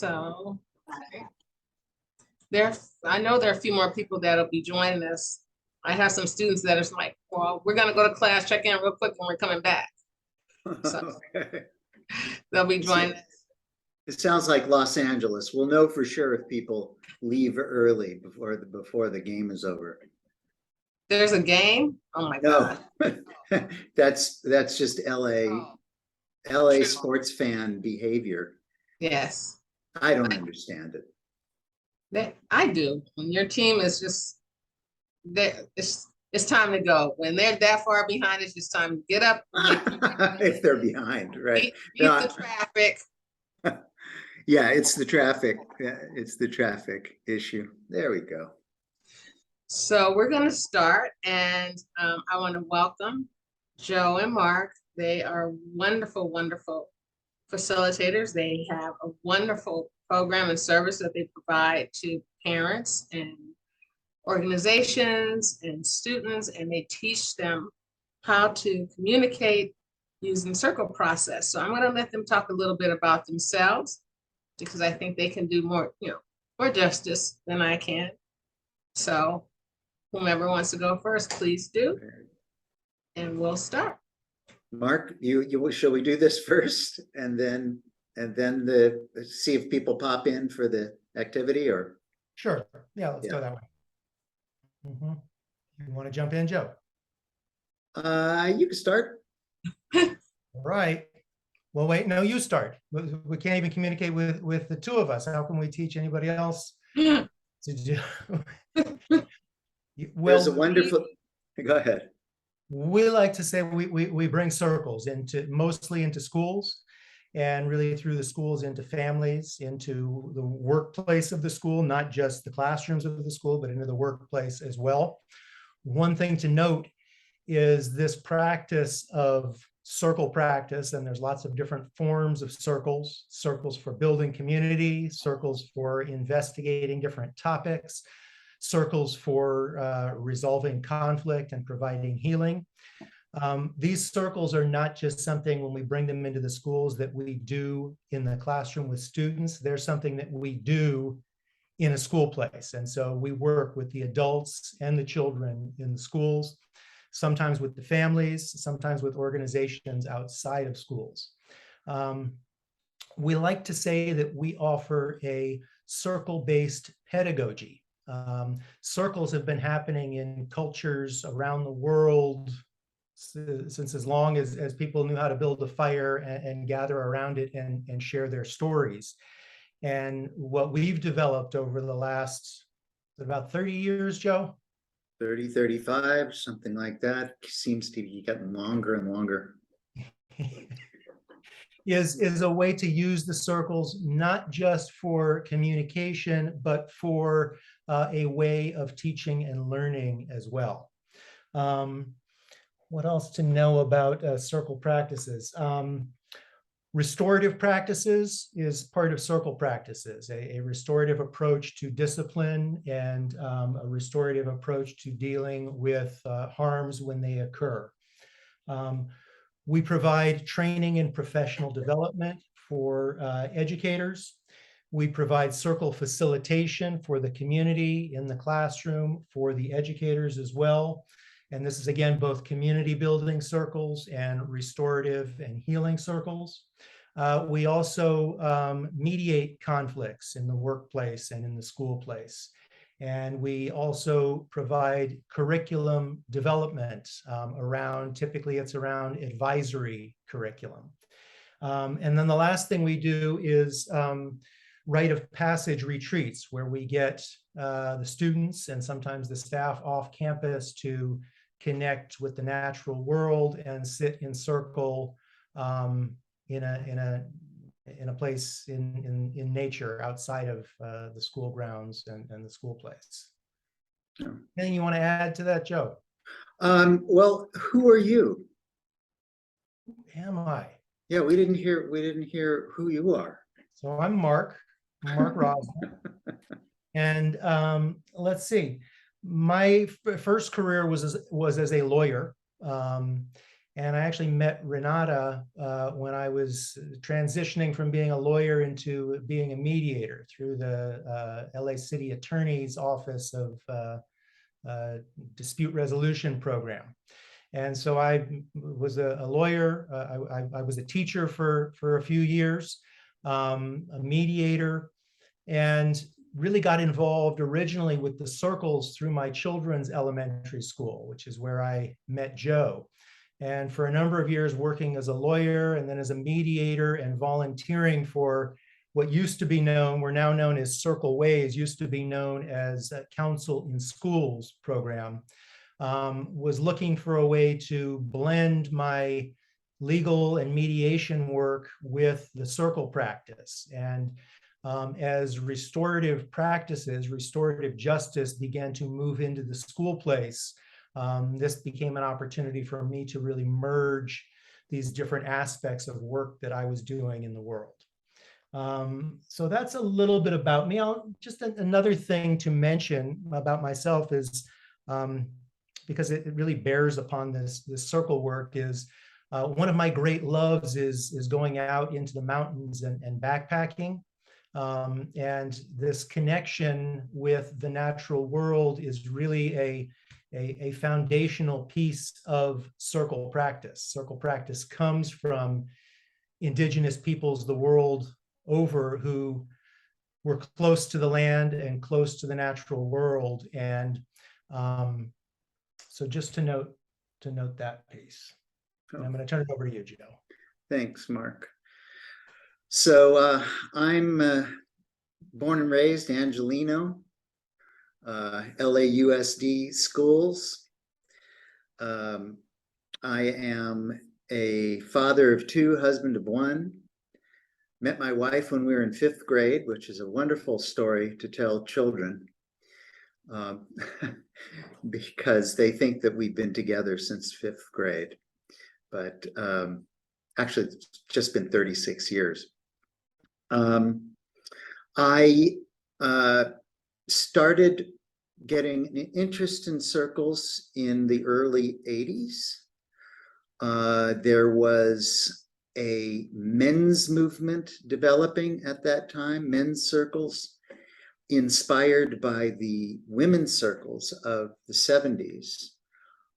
So I know there are a few more people that'll be joining us. I have some students that are like, well, we're gonna go to class, check in real quick when we're coming back. So Okay. they'll be joining us. It sounds like Los Angeles. We'll know for sure if people leave early before the game is over. There's a game? Oh my No, God. that's just LA True. sports fan behavior. Yes. I don't understand it. I do. When your team is just there, it's time to go. When they're that far behind, it's just time to get up. If they're behind, right? Beat the traffic. Yeah, it's the traffic. Yeah, it's the traffic issue. There we go. So we're going to start, and I want to welcome Joe and Mark. They are wonderful, wonderful facilitators. They have a wonderful program and service that they provide to parents and organizations and students, and they teach them how to communicate using circle process. So I'm going to let them talk a little bit about themselves, because I think they can do more, more justice than I can. So whomever wants to go first, please do, and we'll start. Mark, shall we do this first, and then see if people pop in for the activity, or? Sure. Yeah, let's go that way. You want to jump in, Joe? You can start. All right. Well, wait, no, you start. We can't even communicate with the two of us. How can we teach anybody else to do? Well, there's a wonderful, go ahead. We like to say we bring circles mostly into schools, and really through the schools into families, into the workplace of the school, not just the classrooms of the school, but into the workplace as well. One thing to note is this practice of circle practice, and there's lots of different forms of circles for building community, circles for investigating different topics, circles for resolving conflict and providing healing. These circles are not just something when we bring them into the schools that we do in the classroom with students. They're something that we do in a school place. And so we work with the adults and the children in the schools, sometimes with the families, sometimes with organizations outside of schools. We like to say that we offer a circle-based pedagogy. Circles have been happening in cultures around the world since as long as people knew how to build a fire and gather around it and share their stories. And what we've developed over the last about 30 years, Joe? 30, 35, something like that. Seems to be getting longer and longer. is a way to use the circles, not just for communication, but for a way of teaching and learning as well. What else to know about circle practices? Restorative practices is part of circle practices, a restorative approach to discipline and a restorative approach to dealing with harms when they occur. We provide training and professional development for educators. We provide circle facilitation for the community in the classroom, for the educators as well. And this is, again, both community building circles and restorative and healing circles. We also mediate conflicts in the workplace and in the school place. And we also provide curriculum development typically it's around advisory curriculum. And then the last thing we do is rite of passage retreats, where we get the students and sometimes the staff off campus to connect with the natural world and sit in circle in a place in nature outside of the school grounds and the school place. Yeah. Anything you want to add to that, Joe? Well, who are you? Who am I? Yeah, we didn't hear who you are. So I'm Marc Rosner. And let's see. My first career was as a lawyer. And I actually met Renata when I was transitioning from being a lawyer into being a mediator through the LA City Attorney's Office of Dispute Resolution Program. And so I was a lawyer. I was a teacher for a few years, a mediator, and really got involved originally with the circles through my children's elementary school, which is where I met Joe. And for a number of years working as a lawyer and then as a mediator and volunteering for what used to be known, we're now known as Circleways, used to be known as Counsel in Schools program, was looking for a way to blend my legal and mediation work with the circle practice. And as restorative practices, restorative justice began to move into the school place, this became an opportunity for me to really merge these different aspects of work that I was doing in the world. So that's a little bit about me. Just another thing to mention about myself is, because it really bears upon this circle work, is one of my great loves is going out into the mountains and backpacking. And this connection with the natural world is really a foundational piece of circle practice. Circle practice comes from indigenous peoples the world over who were close to the land and close to the natural world. And so just to note that piece. And I'm going to turn it over to you, Joe. Thanks, Mark. So I'm born and raised Angelino, LAUSD schools. I am a father of two, husband of one. Met my wife when we were in 5th grade, which is a wonderful story to tell children, because they think that we've been together since 5th grade. But actually, it's just been 36 years. I started getting an interest in circles in the early 80s. There was a men's movement developing at that time, men's circles, inspired by the women's circles of the 70s.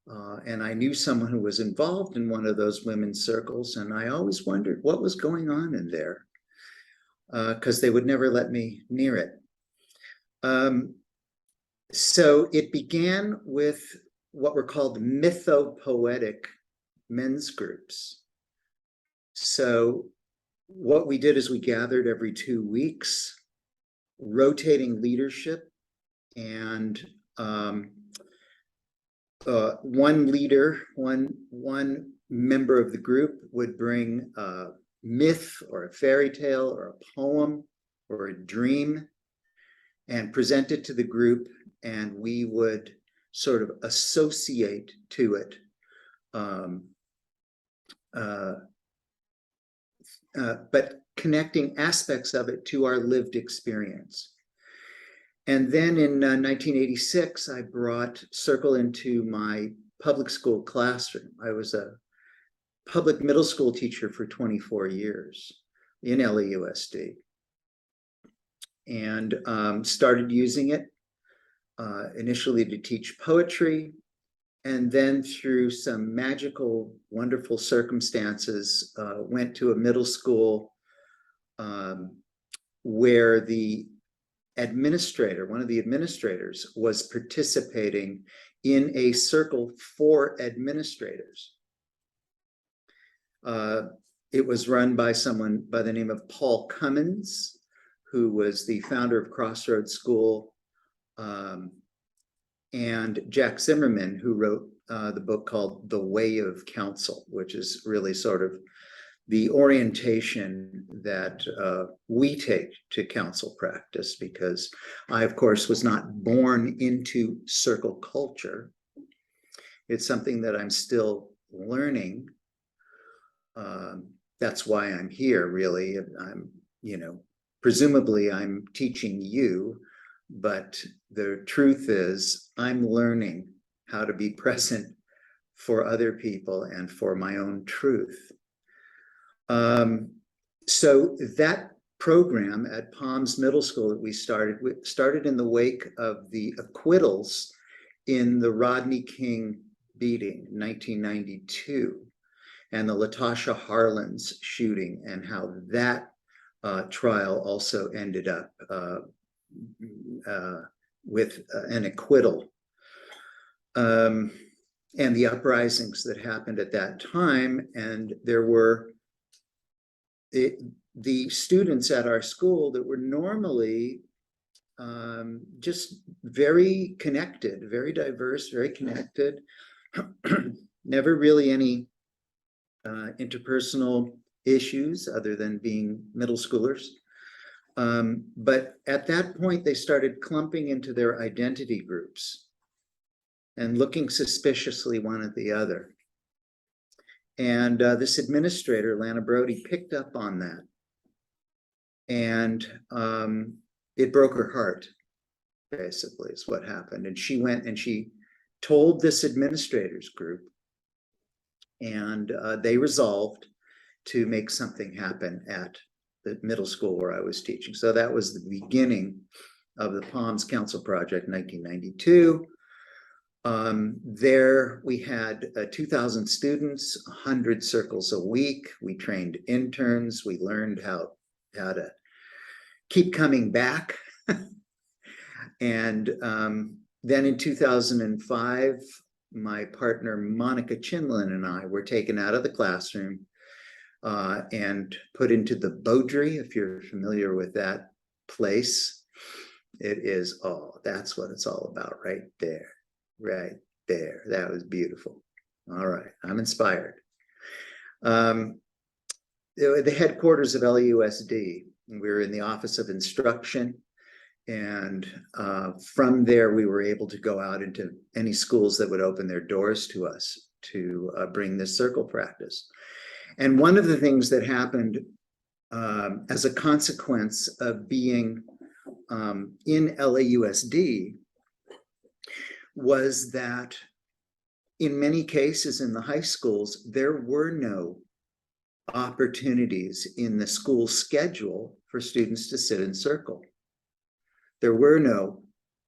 And I knew someone who was involved in one of those women's circles, and I always wondered what was going on in there, because they would never let me near it. So it began with what were called mythopoetic men's groups. So what we did is we gathered every 2 weeks, rotating leadership, and one leader, one member of the group would bring a myth or a fairy tale or a poem or a dream and present it to the group, and we would sort of associate to it but connecting aspects of it to our lived experience. And then in 1986, I brought Circle into my public school classroom. I was a public middle school teacher for 24 years in LAUSD, and started using it initially to teach poetry, and then through some magical, wonderful circumstances, went to a middle school where the administrator, one of the administrators, was participating in a circle for administrators. It was run by someone by the name of Paul Cummins, who was the founder of Crossroads School, and Jack Zimmerman, who wrote the book called The Way of Counsel, which is really sort of the orientation that we take to counsel practice, because I, of course, was not born into circle culture. It's something that I'm still learning. That's why I'm here, really. I'm, presumably I'm teaching you, but the truth is I'm learning how to be present for other people and for my own truth. So that program at Palms Middle School that we started in the wake of the acquittals in the Rodney King beating in 1992 and the Latasha Harlins shooting, and how that trial also ended up with an acquittal. And the uprisings that happened at that time. And there were the students at our school that were normally just very connected, very diverse, very connected, never really any interpersonal issues other than being middle schoolers. But at that point, they started clumping into their identity groups and looking suspiciously one at the other. And this administrator, Lana Brody, picked up on that. And it broke her heart, basically, is what happened. And she went and she told this administrators group, and they resolved to make something happen at the middle school where I was teaching. So that was the beginning of the Palms Council Project in 1992. There we had 2,000 students, 100 circles a week. We trained interns. We learned how to keep coming back. And then in 2005, my partner Monica Chinlin and I were taken out of the classroom and put into the Beaudry, if you're familiar with that place. It is, oh, that's what it's all about right there. Right there. That was beautiful. All right. I'm inspired. The headquarters of LAUSD, we were in the Office of Instruction. And from there, we were able to go out into any schools that would open their doors to us to bring this circle practice. And one of the things that happened as a consequence of being in LAUSD was that in many cases in the high schools, there were no opportunities in the school schedule for students to sit in circle. There were no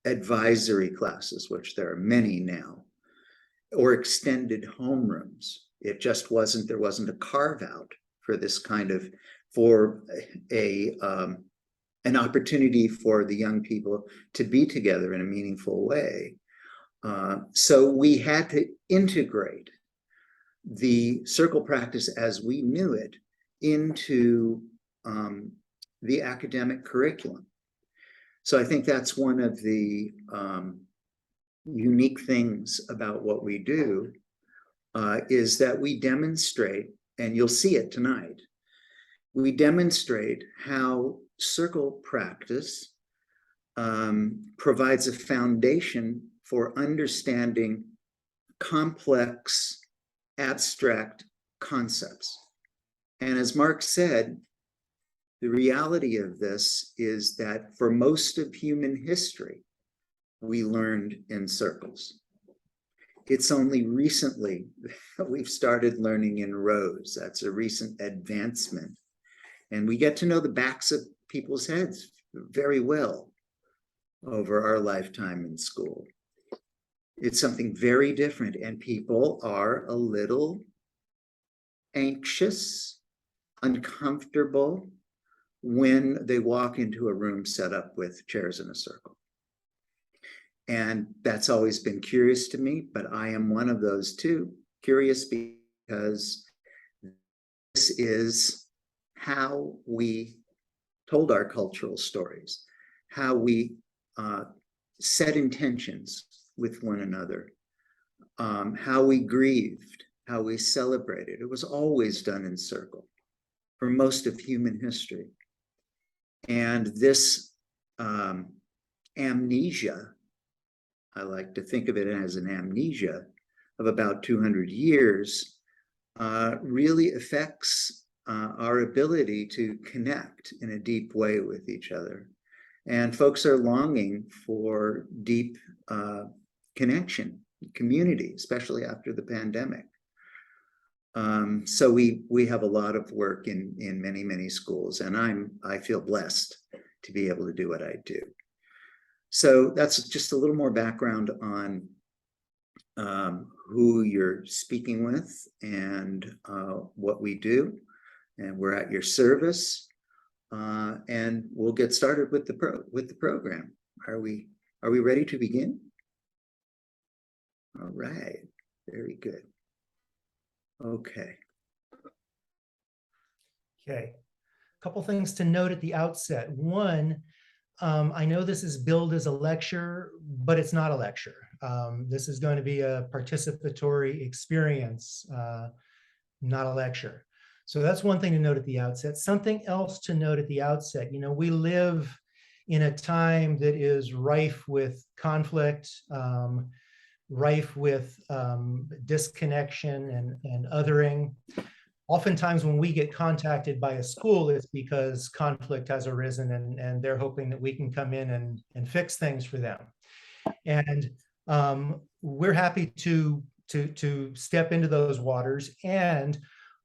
advisory classes, which there are many now, or extended homerooms. It just wasn't, there wasn't a carve out for this kind of, for an opportunity for the young people to be together in a meaningful way. So we had to integrate the circle practice as we knew it into the academic curriculum. So I think that's one of the unique things about what we do is that we demonstrate, and you'll see it tonight, we demonstrate how circle practice provides a foundation for understanding complex, abstract concepts. And as Marc said, the reality of this is that for most of human history, we learned in circles. It's only recently that we've started learning in rows. That's a recent advancement. And we get to know the backs of people's heads very well over our lifetime in school. It's something very different, and people are a little anxious, uncomfortable when they walk into a room set up with chairs in a circle. And that's always been curious to me, but I am one of those too, curious because this is how we told our cultural stories, how we set intentions with one another, how we grieved, how we celebrated. It was always done in circle for most of human history. And this amnesia, I like to think of it as an amnesia of about 200 years, really affects our ability to connect in a deep way with each other. And folks are longing for deep connection community, especially after the pandemic. So we have a lot of work in many schools, and I feel blessed to be able to do what I do. So that's just a little more background on who you're speaking with and what we do, and we're at your service. And we'll get started with the program. Are we ready to begin? All right, very good. Okay. Okay. A couple things to note at the outset. One, I know this is billed as a lecture, but it's not a lecture. This is going to be a participatory experience, not a lecture. So that's one thing to note at the outset. Something else to note at the outset, you know, we live in a time that is rife with conflict, rife with disconnection and othering. Oftentimes when we get contacted by a school, it's because conflict has arisen and they're hoping that we can come in and fix things for them. And we're happy to step into those waters. And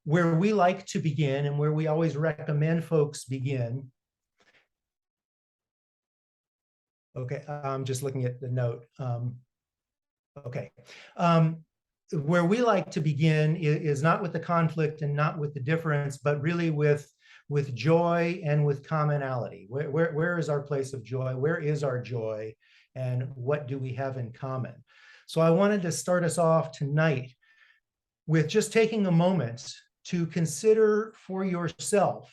where we like to begin and where we always recommend folks begin. Okay, I'm just looking at the note. Okay. Where we like to begin is not with the conflict and not with the difference, but really with joy and with commonality. Where is our place of joy? Where is our joy? And what do we have in common? So I wanted to start us off tonight with just taking a moment to consider for yourself,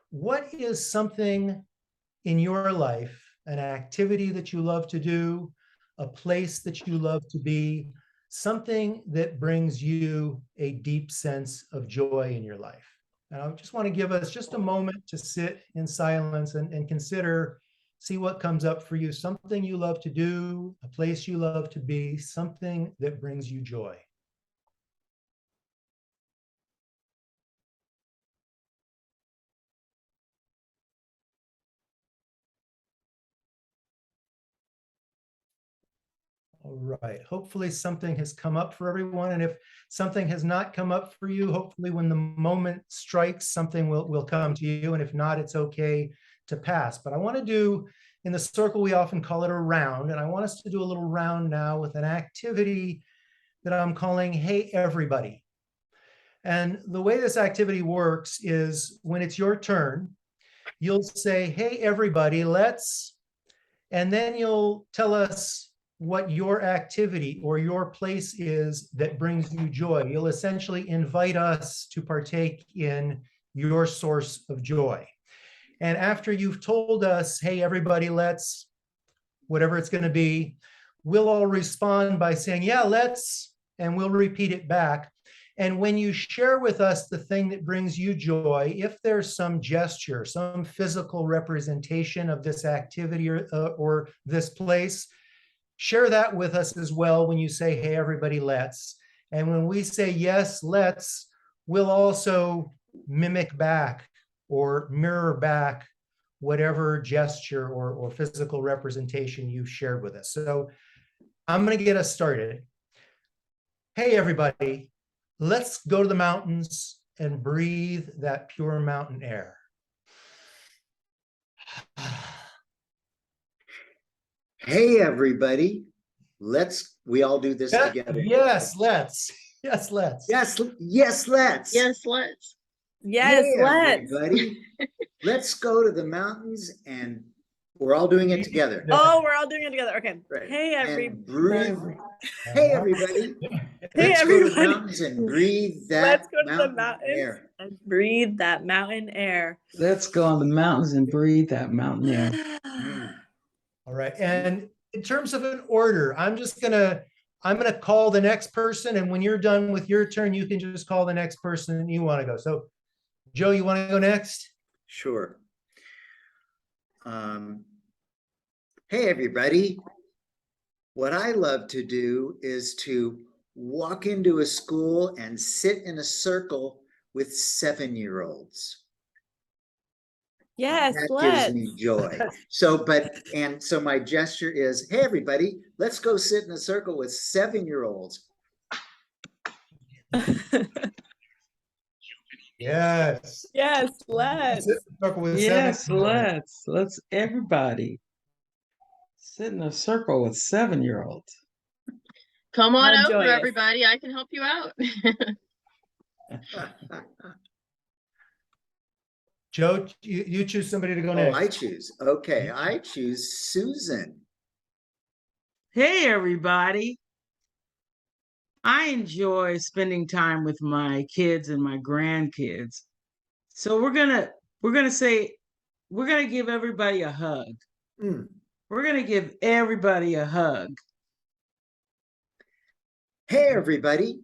what is something in your life, an activity that you love to do, a place that you love to be, something that brings you a deep sense of joy in your life. And I just want to give us just a moment to sit in silence and consider, see what comes up for you, something you love to do, a place you love to be, something that brings you joy. All right, hopefully something has come up for everyone. And if something has not come up for you, hopefully when the moment strikes, something will come to you. And if not, it's okay to pass. But I want to do, in the circle, we often call it a round. And I want us to do a little round now with an activity that I'm calling Hey Everybody. And the way this activity works is when it's your turn, you'll say, hey everybody, let's, and then you'll tell us what your activity or your place is that brings you joy. You'll essentially invite us to partake in your source of joy. And after you've told us, hey, everybody, let's, whatever it's going to be, we'll all respond by saying, yeah, let's, and we'll repeat it back. And when you share with us the thing that brings you joy, if there's some gesture, some physical representation of this activity or this place, share that with us as well when you say, hey, everybody, let's. And when we say, yes, let's, we'll also mimic back or mirror back whatever gesture or physical representation you shared with us. So I'm going to get us started. Hey, everybody, let's go to the mountains and breathe that pure mountain air. Hey, everybody. We all do this together. Yes, let's. Yes, let's. Yes, let's. Yes, let's. Yes, Hey, let's. everybody. Let's go to the mountains and we're all doing it together. Oh, we're all doing it together. Okay. Right. Hey, And breathe. everybody. Hey, everybody. Hey, Let's go to the everybody. mountains and breathe that Let's go to the mountain mountains air. and breathe that mountain air. Let's go on the mountains and breathe that mountain air. All right. And in terms of an order, I'm gonna call the next person, and when you're done with your turn, you can just call the next person you want to go. So Joe, you want to go next? Sure. Hey, everybody. What I love to do is to walk into a school and sit in a circle with 7-year-olds. Yes, That let's. gives me joy. So my gesture is, hey, everybody, let's go sit in a circle with 7-year-olds. Yes. Yes, let's. Circle with Yes, 7-year-olds. let's everybody sit in a circle with 7-year-olds. Come on How over, joyous. everybody. I can help you out. Joe, you choose somebody to go Oh, next. I choose. Okay, I choose Susan. Hey, everybody. I enjoy spending time with my kids and my grandkids. So we're gonna give everybody a hug. Mm. We're gonna give everybody a hug. Hey, everybody.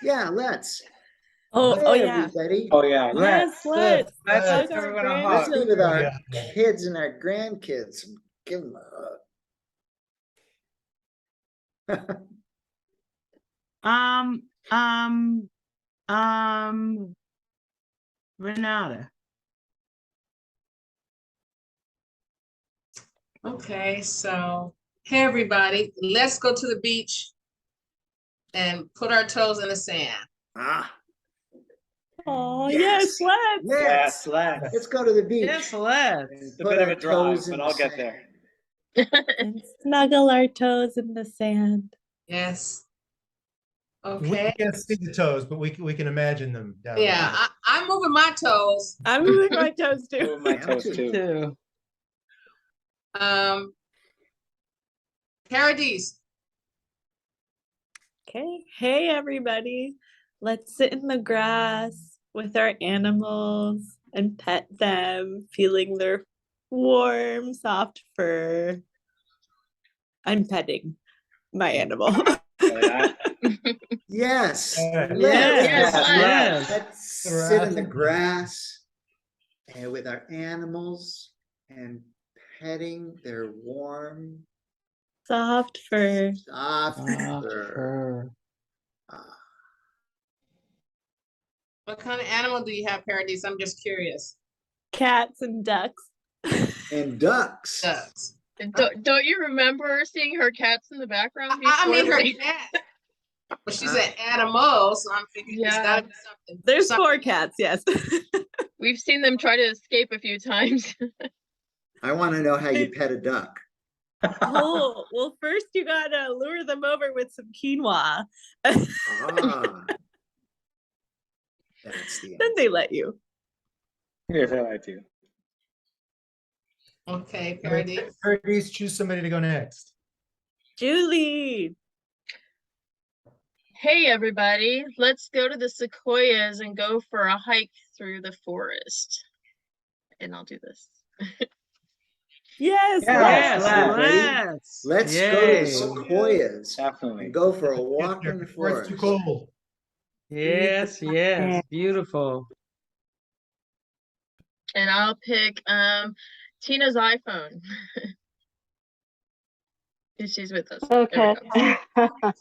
Yeah, let's. Oh, Hey, oh yeah. everybody. Oh yeah, Yes, let's. let's Hug give our everyone a Let's hug. be with our grandchildren. kids and our grandkids. Give them a hug. Um, Renata. Okay, so, hey, everybody, let's go to the beach and put our toes in the sand. Ah, Oh, Yes. yes, let's. let's. Let's. Let's go to the beach. Yes, let's. It's a Put bit of our a drive, toes in but the I'll get sand. there. And snuggle our toes in the sand. Yes. We Okay, can't see the toes, but we can imagine them down yeah, there. I'm moving my toes. I'm moving my toes too. Move my Yeah, toes me too. Too. Paradise. Okay. Hey, everybody. Let's sit in the grass with our animals and pet them, feeling their warm, soft fur. I'm petting my animal. Yeah. Yes. Alright. Yes, Yes. Let's sit in the grass and with our animals and petting their warm, Soft fur. soft Soft fur. fur. Ah. What kind of animal do you have, Paradise? I'm just curious. Cats and ducks. And ducks. Ducks. Don't you remember seeing her cats in the background I before? mean her we- cat. But she said animal, so I'm thinking it's Yeah. gotta be something. There's something- 4 cats, yes. We've seen them try to escape a few times. I want to know how you pet a duck. Oh, well, first you gotta lure them over with some quinoa. Ah. That's the Then they let you. Yes, I like to. Okay, Paradise. Paradise, choose somebody to go next. Julie. Hey, everybody. Let's go to the sequoias and go for a hike through the forest. And I'll do this. Yes, Yes, let's. let's. Let's go to the Yay. sequoias Definitely. and go for a walk in the Before it's forest. too cold. Yes, yes. Beautiful. And I'll pick Tina's iPhone. She's with us. There we Okay. go.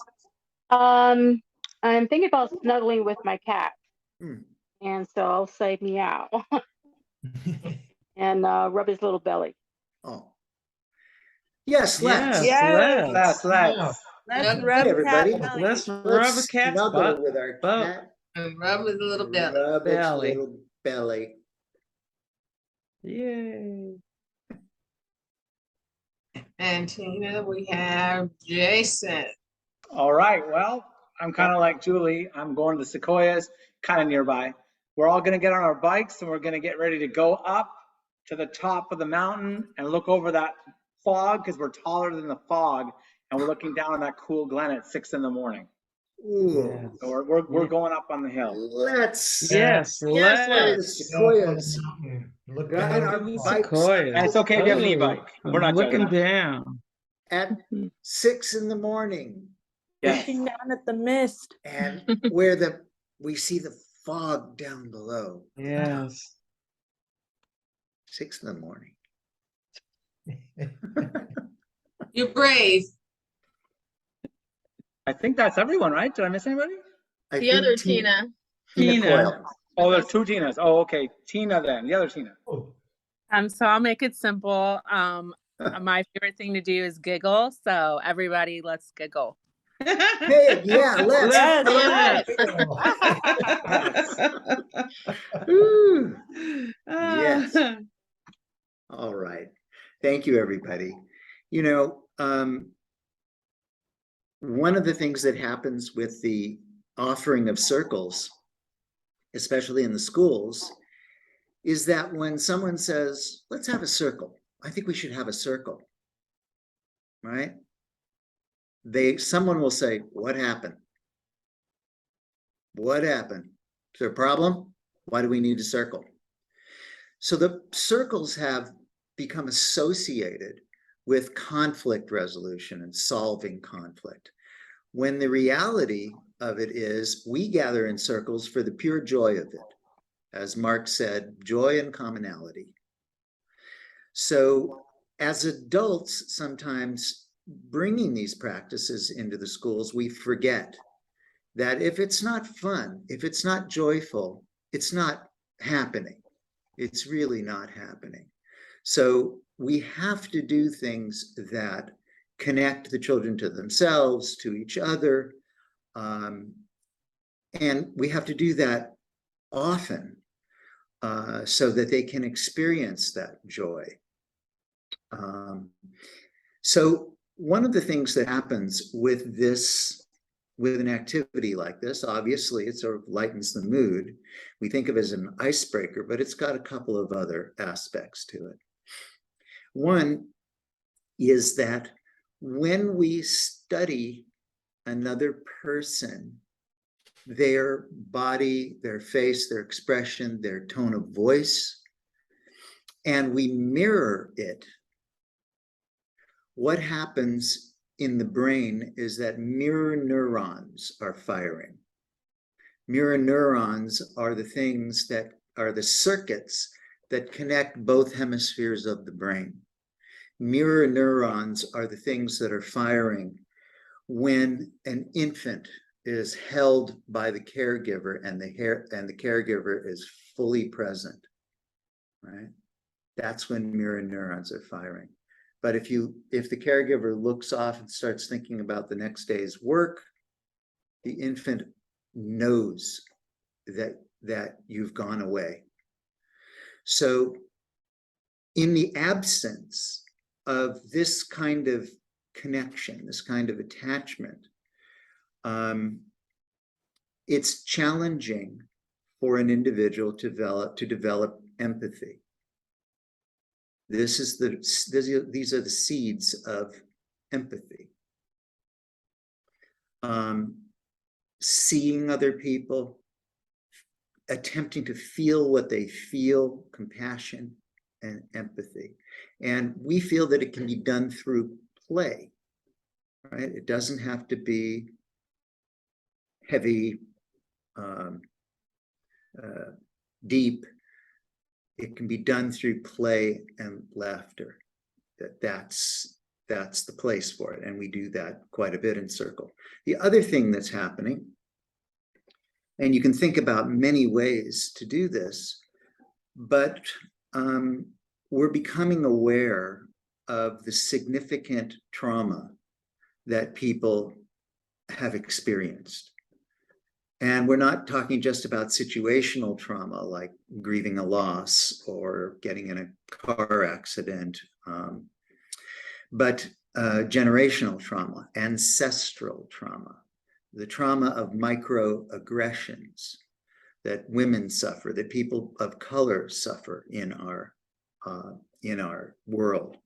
I'm thinking about snuggling with my cat, Hmm. and so I'll say meow and rub his little belly. Oh. Yes, let's. Yes, let's. Let's. Let's Hey, rub everybody. cat belly. Let's rub Let's a cat's snuggle butt. with our butt. cat. And rub with a little belly. Rub Belly. its little belly. Yay. And Tina, we have Jason. All right. Well, I'm kind of like Julie. I'm going to the sequoias, kind of nearby. We're all going to get on our bikes and we're going to get ready to go up to the top of the mountain and look over that fog because we're taller than the fog and we're looking down on that cool glen at 6 in the morning. Ooh. So we're going up on the hill. Let's. Yes, Yes, Go to the let's. sequoias. Look Ride down our at the bikes Sequoias. And it's okay if you have an e-bike. We're not looking judging. down. at 6 in the morning. Yes. Looking down at the mist. And where we see the fog down below. Yes. 6 in the morning. You're brave. I think that's everyone, right? Did I miss anybody? I The think other Tina. Tina Tina. Coyle. Oh, there's 2 Tinas. Oh, okay. Tina then, the other Tina. Oh, So I'll make it simple. My favorite thing to do is giggle. So everybody, let's giggle. Hey, yeah, let's. Let's Yes. Ooh, yes. All right. Thank you, everybody. You know, one of the things that happens with the offering of circles, especially in the schools, is that when someone says, let's have a circle, I think we should have a circle, right? Someone will say, what happened? What happened? Is there a problem? Why do we need a circle? So the circles have become associated with conflict resolution and solving conflict, when the reality of it is we gather in circles for the pure joy of it. As Marc said, joy and commonality. So as adults, sometimes bringing these practices into the schools, we forget that if it's not fun, if it's not joyful, it's not happening. It's really not happening. So we have to do things that connect the children to themselves, to each other. And we have to do that often so that they can experience that joy. So one of the things that happens with an activity like this, obviously it sort of lightens the mood. We think of it as an icebreaker, but it's got a couple of other aspects to it. One is that when we study another person, their body, their face, their expression, their tone of voice, and we mirror it, what happens in the brain is that mirror neurons are firing. Mirror neurons are the things that are the circuits that connect both hemispheres of the brain. Mirror neurons are the things that are firing when an infant is held by the caregiver and the caregiver is fully present, right? That's when mirror neurons are firing. But if the caregiver looks off and starts thinking about the next day's work, the infant knows that you've gone away. So in the absence of this kind of connection, this kind of attachment, it's challenging for an individual to develop empathy. These are the seeds of empathy. Seeing other people, attempting to feel what they feel, compassion and empathy. And we feel that it can be done through play, right? It doesn't have to be heavy, deep. It can be done through play and laughter. That's the place for it. And we do that quite a bit in Circle. The other thing that's happening, and you can think about many ways to do this, but we're becoming aware of the significant trauma that people have experienced. And we're not talking just about situational trauma like grieving a loss or getting in a car accident, but generational trauma, ancestral trauma, the trauma of microaggressions that women suffer, that people of color suffer in our world,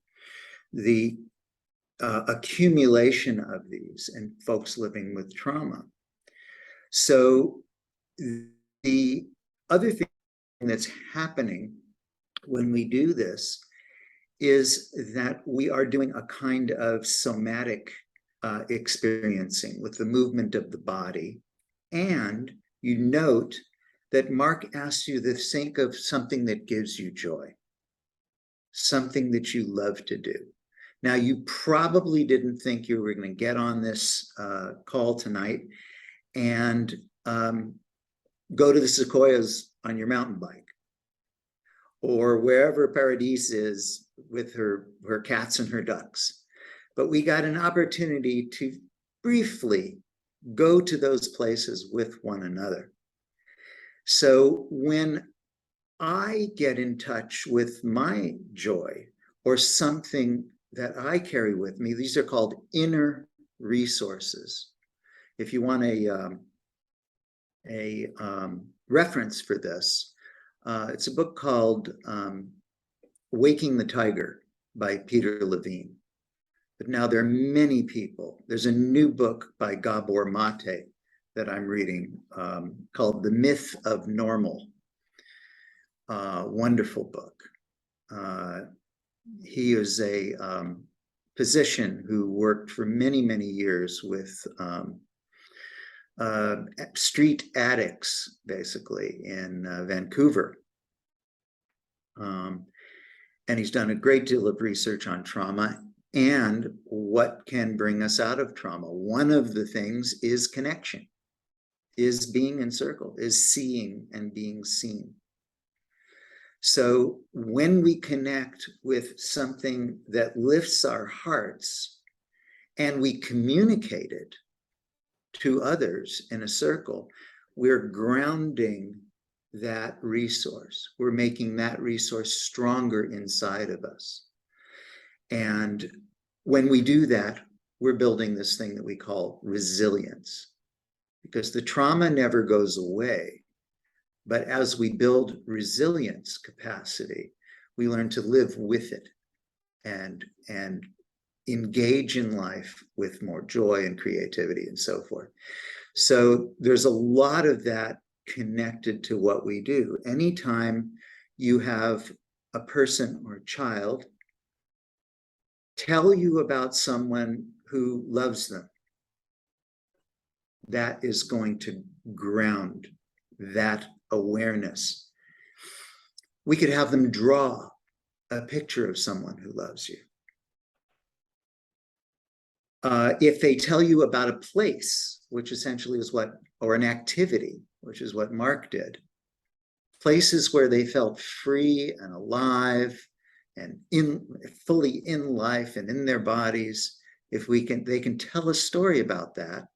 the accumulation of these and folks living with trauma. So the other thing that's happening when we do this is that we are doing a kind of somatic experiencing with the movement of the body. And you note that Marc asked you to think of something that gives you joy, something that you love to do. Now, you probably didn't think you were going to get on this call tonight and go to the Sequoias on your mountain bike, or wherever Paradise is with her cats and her ducks. But we got an opportunity to briefly go to those places with one another. So when I get in touch with my joy or something that I carry with me, these are called inner resources. If you want a reference for this, it's a book called Waking the Tiger by Peter Levine. But now there are many people. There's a new book by Gabor Mate that I'm reading called The Myth of Normal. Wonderful book. He is a physician who worked for many, many years with street addicts, basically, in Vancouver. And he's done a great deal of research on trauma and what can bring us out of trauma. One of the things is connection, is being in circle, is seeing and being seen. So when we connect with something that lifts our hearts and we communicate it to others in a circle, we're grounding that resource. We're making that resource stronger inside of us. And when we do that, we're building this thing that we call resilience, because the trauma never goes away. But as we build resilience capacity, we learn to live with it and engage in life with more joy and creativity and so forth. So there's a lot of that connected to what we do. Anytime you have a person or a child tell you about someone who loves them, that is going to ground that awareness. We could have them draw a picture of someone who loves you. If they tell you about a place, which essentially is what, or an activity, which is what Marc did, places where they felt free and alive and fully in life and in their bodies, if they can tell a story about that,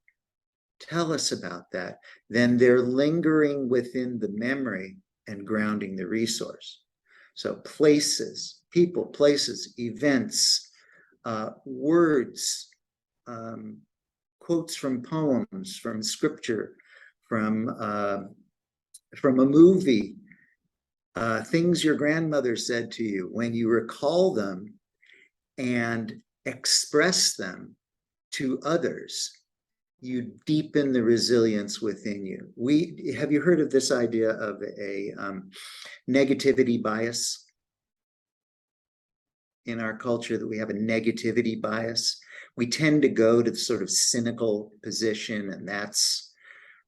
tell us about that, then they're lingering within the memory and grounding the resource. So places, people, places, events, words, quotes from poems, from scripture, from a movie, things your grandmother said to you, when you recall them and express them to others, you deepen the resilience within you. Have you heard of this idea of a negativity bias? In our culture, that we have a negativity bias. We tend to go to the sort of cynical position, and that's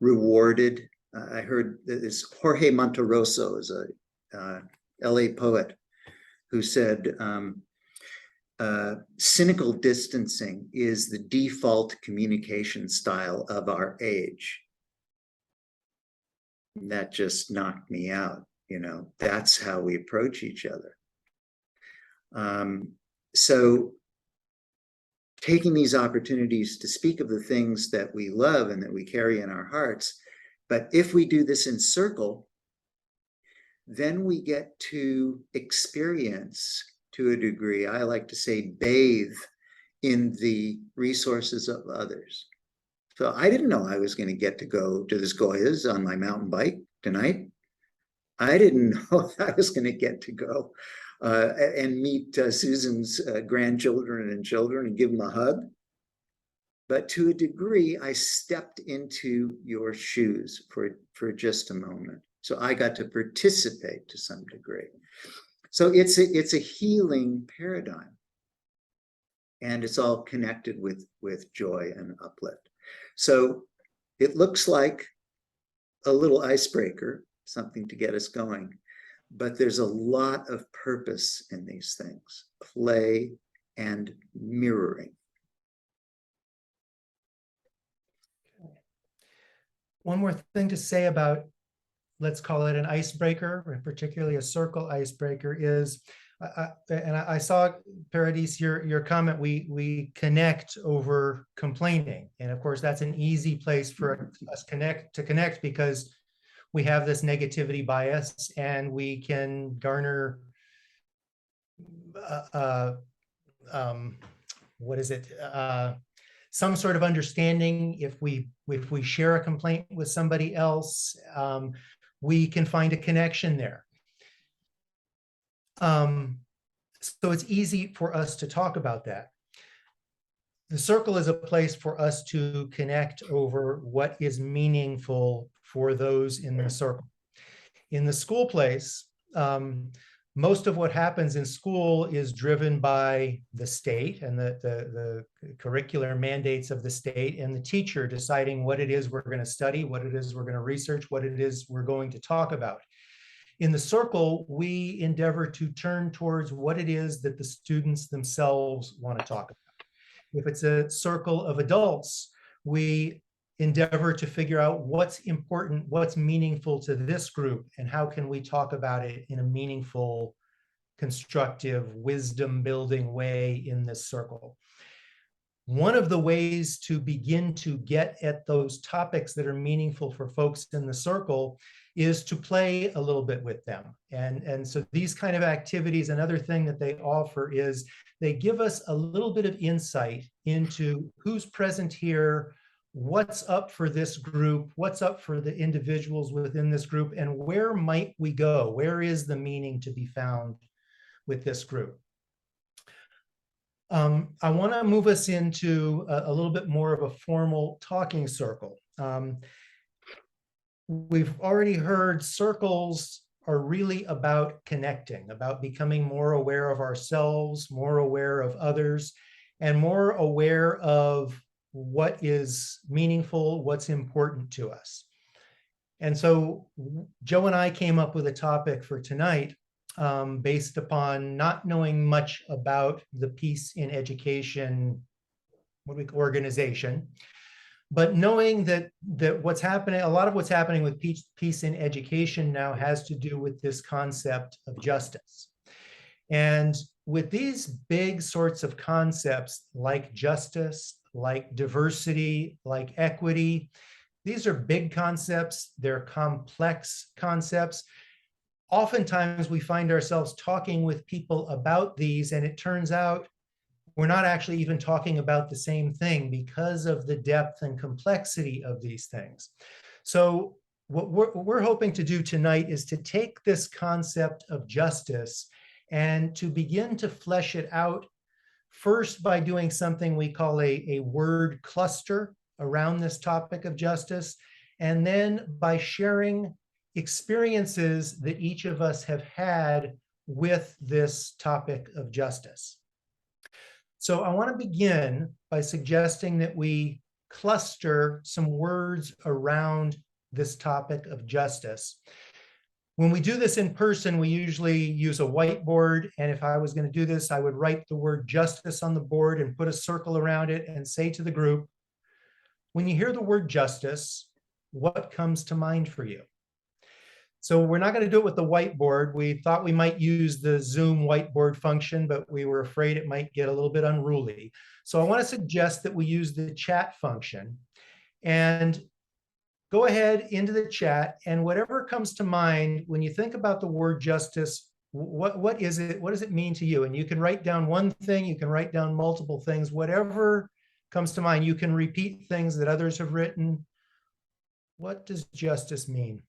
rewarded. I heard this Jorge Monterroso is a LA poet who said, cynical distancing is the default communication style of our age. And that just knocked me out. You know, that's how we approach each other. So taking these opportunities to speak of the things that we love and that we carry in our hearts, but if we do this in circle, then we get to experience, to a degree, I like to say, bathe in the resources of others. So I didn't know I was going to get to go to the Goyas on my mountain bike tonight. I didn't know I was going to get to go and meet Susan's grandchildren and children and give them a hug. But to a degree, I stepped into your shoes for just a moment. So I got to participate to some degree. So it's a healing paradigm. And it's all connected with joy and uplift. So it looks like a little icebreaker, something to get us going. But there's a lot of purpose in these things, play and mirroring. One more thing to say about let's call it an icebreaker, and particularly a circle icebreaker, is, and I saw, Paradis, your comment, we connect over complaining. And of course, that's an easy place for us to connect because we have this negativity bias and we can garner, what is it? Some sort of understanding. If we share a complaint with somebody else, we can find a connection there. So it's easy for us to talk about that. The circle is a place for us to connect over what is meaningful for those in the circle. In the school place, most of what happens in school is driven by the state and the curricular mandates of the state, and the teacher deciding what it is we're going to study, what it is we're going to research, what it is we're going to talk about. In the circle, we endeavor to turn towards what it is that the students themselves want to talk about. If it's a circle of adults, we endeavor to figure out what's important, what's meaningful to this group, and how can we talk about it in a meaningful, constructive, wisdom-building way in this circle. One of the ways to begin to get at those topics that are meaningful for folks in the circle is to play a little bit with them. And so these kind of activities, another thing that they offer is they give us a little bit of insight into who's present here, what's up for this group, what's up for the individuals within this group, and where might we go? Where is the meaning to be found with this group? I want to move us into a little bit more of a formal talking circle. We've already heard circles are really about connecting, about becoming more aware of ourselves, more aware of others, and more aware of what is meaningful, what's important to us. And so Joe and I came up with a topic for tonight based upon not knowing much about the Peace in Education organization, but knowing that what's happening, a lot of what's happening with peace in education now has to do with this concept of justice. And with these big sorts of concepts like justice, like diversity, like equity, these are big concepts, they're complex concepts. Oftentimes we find ourselves talking with people about these, and it turns out we're not actually even talking about the same thing because of the depth and complexity of these things. So what we're hoping to do tonight is to take this concept of justice and to begin to flesh it out, first by doing something we call a word cluster around this topic of justice, and then by sharing experiences that each of us have had with this topic of justice. So I want to begin by suggesting that we cluster some words around this topic of justice. When we do this in person, we usually use a whiteboard. And if I was going to do this, I would write the word justice on the board and put a circle around it and say to the group, when you hear the word justice, what comes to mind for you? So we're not going to do it with the whiteboard. We thought we might use the Zoom whiteboard function, but we were afraid it might get a little bit unruly. So I want to suggest that we use the chat function and go ahead into the chat, and whatever comes to mind when you think about the word justice, what is it? What does it mean to you? And you can write down one thing, you can write down multiple things, whatever comes to mind. You can repeat things that others have written. What does justice mean?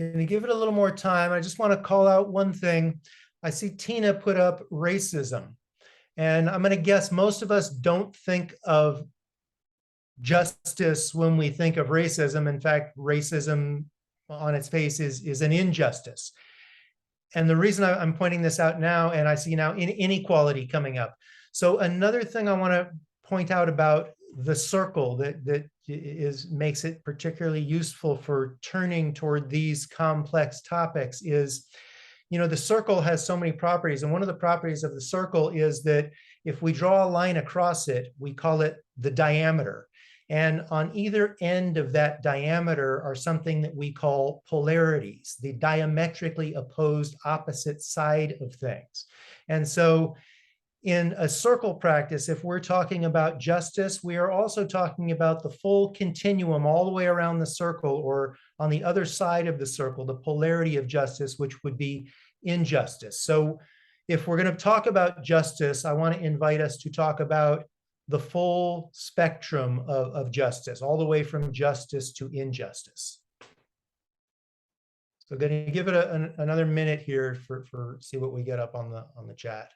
going to give it a little more time. I just want to call out one thing. I see Tina put up racism. And I'm going to guess most of us don't think of justice when we think of racism. In fact, racism on its face is an injustice. And the reason I'm pointing this out now, and I see now inequality coming up. So another thing I want to point out about the circle that makes it particularly useful for turning toward these complex topics is, the circle has so many properties. And one of the properties of the circle is that if we draw a line across it, we call it the diameter. And on either end of that diameter are something that we call polarities, the diametrically opposed opposite side of things. And so in a circle practice, if we're talking about justice, we are also talking about the full continuum all the way around the circle, or on the other side of the circle, the polarity of justice, which would be injustice. So if we're going to talk about justice, I want to invite us to talk about the full spectrum of justice, all the way from justice to injustice. So going to give it another minute here for see what we get up on the chat.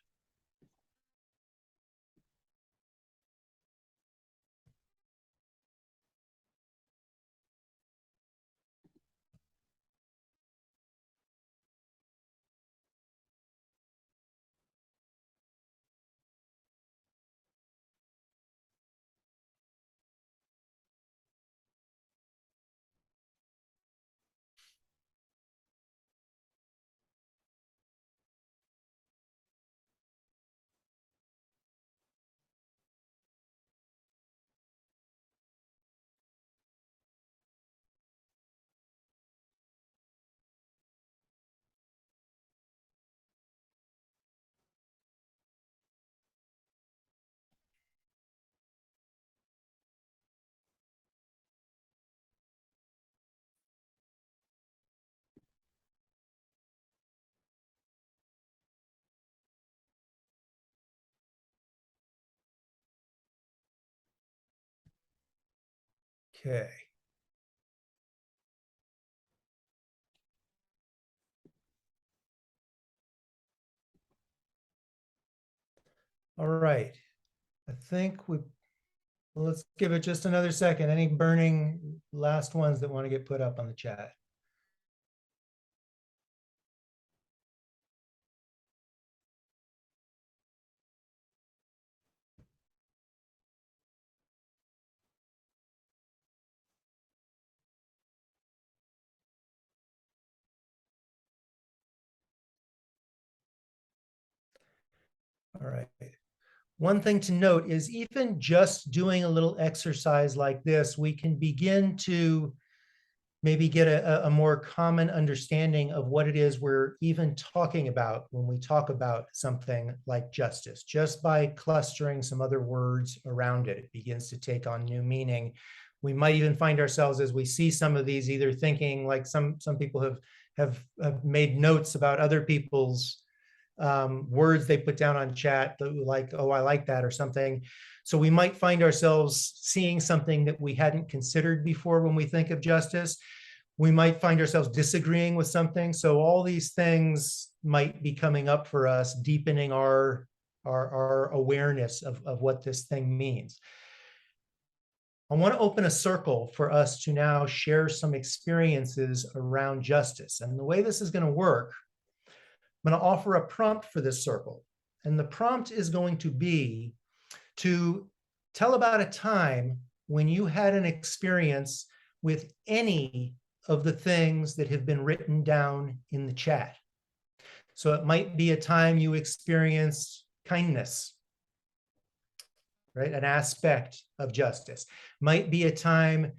Okay. All right. I think let's give it just another second. Any burning last ones that want to get put up on the chat? All right. One thing to note is even just doing a little exercise like this, we can begin to maybe get a more common understanding of what it is we're even talking about when we talk about something like justice. Just by clustering some other words around it, it begins to take on new meaning. We might even find ourselves, as we see some of these, either thinking, like some people have made notes about other people's words they put down on chat, like, oh, I like that, or something. So we might find ourselves seeing something that we hadn't considered before when we think of justice. We might find ourselves disagreeing with something. So all these things might be coming up for us, deepening our awareness of what this thing means. I want to open a circle for us to now share some experiences around justice. And the way this is going to work, I'm going to offer a prompt for this circle. And the prompt is going to be to tell about a time when you had an experience with any of the things that have been written down in the chat. So it might be a time you experienced kindness, right? An aspect of justice. Might be a time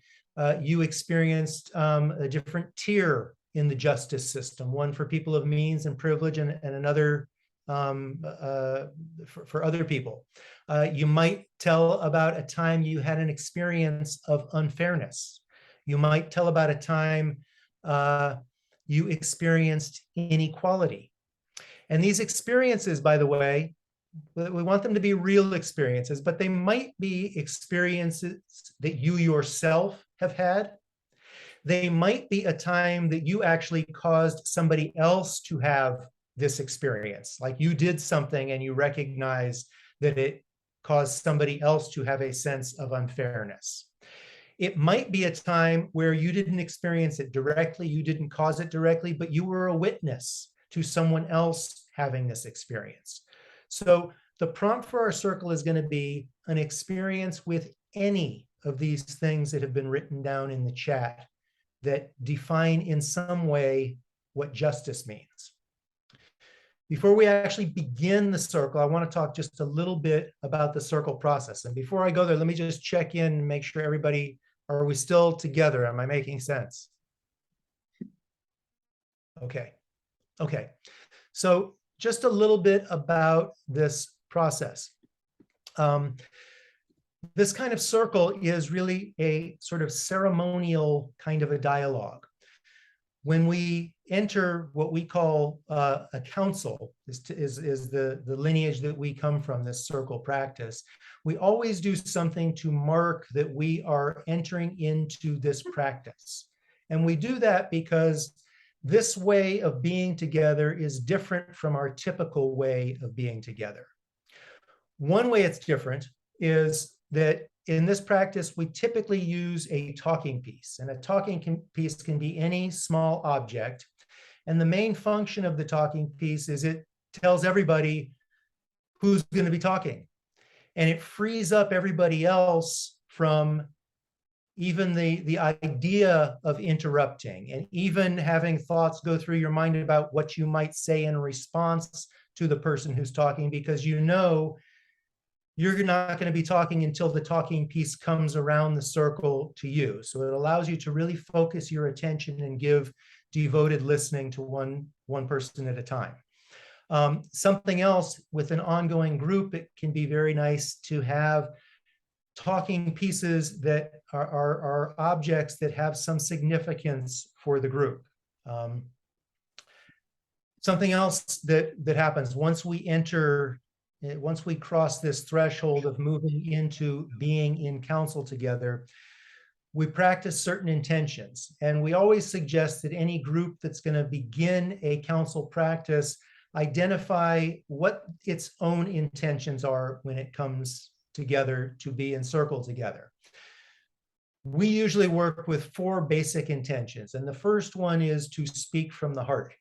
you experienced a different tier in the justice system, one for people of means and privilege, and another for other people. You might tell about a time you had an experience of unfairness. You might tell about a time you experienced inequality. And these experiences, by the way, we want them to be real experiences, but they might be experiences that you yourself have had. They might be a time that you actually caused somebody else to have this experience, like you did something and you recognize that it caused somebody else to have a sense of unfairness. It might be a time where you didn't experience it directly, you didn't cause it directly, but you were a witness to someone else having this experience. So the prompt for our circle is going to be an experience with any of these things that have been written down in the chat that define in some way what justice means. Before we actually begin the circle, I want to talk just a little bit about the circle process. And before I go there, let me just check in and make sure everybody, are we still together? Am I making sense? Okay. Okay. So just a little bit about this process. This kind of circle is really a sort of ceremonial kind of a dialogue. When we enter what we call a council, is the lineage that we come from, this circle practice, we always do something to mark that we are entering into this practice. And we do that because this way of being together is different from our typical way of being together. One way it's different is that in this practice, we typically use a talking piece, and a talking piece can be any small object. And the main function of the talking piece is it tells everybody who's going to be talking, and it frees up everybody else from even the idea of interrupting, and even having thoughts go through your mind about what you might say in response to the person who's talking, because you know you're not going to be talking until the talking piece comes around the circle to you. So it allows you to really focus your attention and give devoted listening to one person at a time. Something else with an ongoing group, it can be very nice to have talking pieces that are objects that have some significance for the group. Something else that happens once we cross this threshold of moving into being in council together, we practice certain intentions. And we always suggest that any group that's going to begin a council practice identify what its own intentions are when it comes together to be in circle together. We usually work with 4 basic intentions. And the first one is to speak from the heart.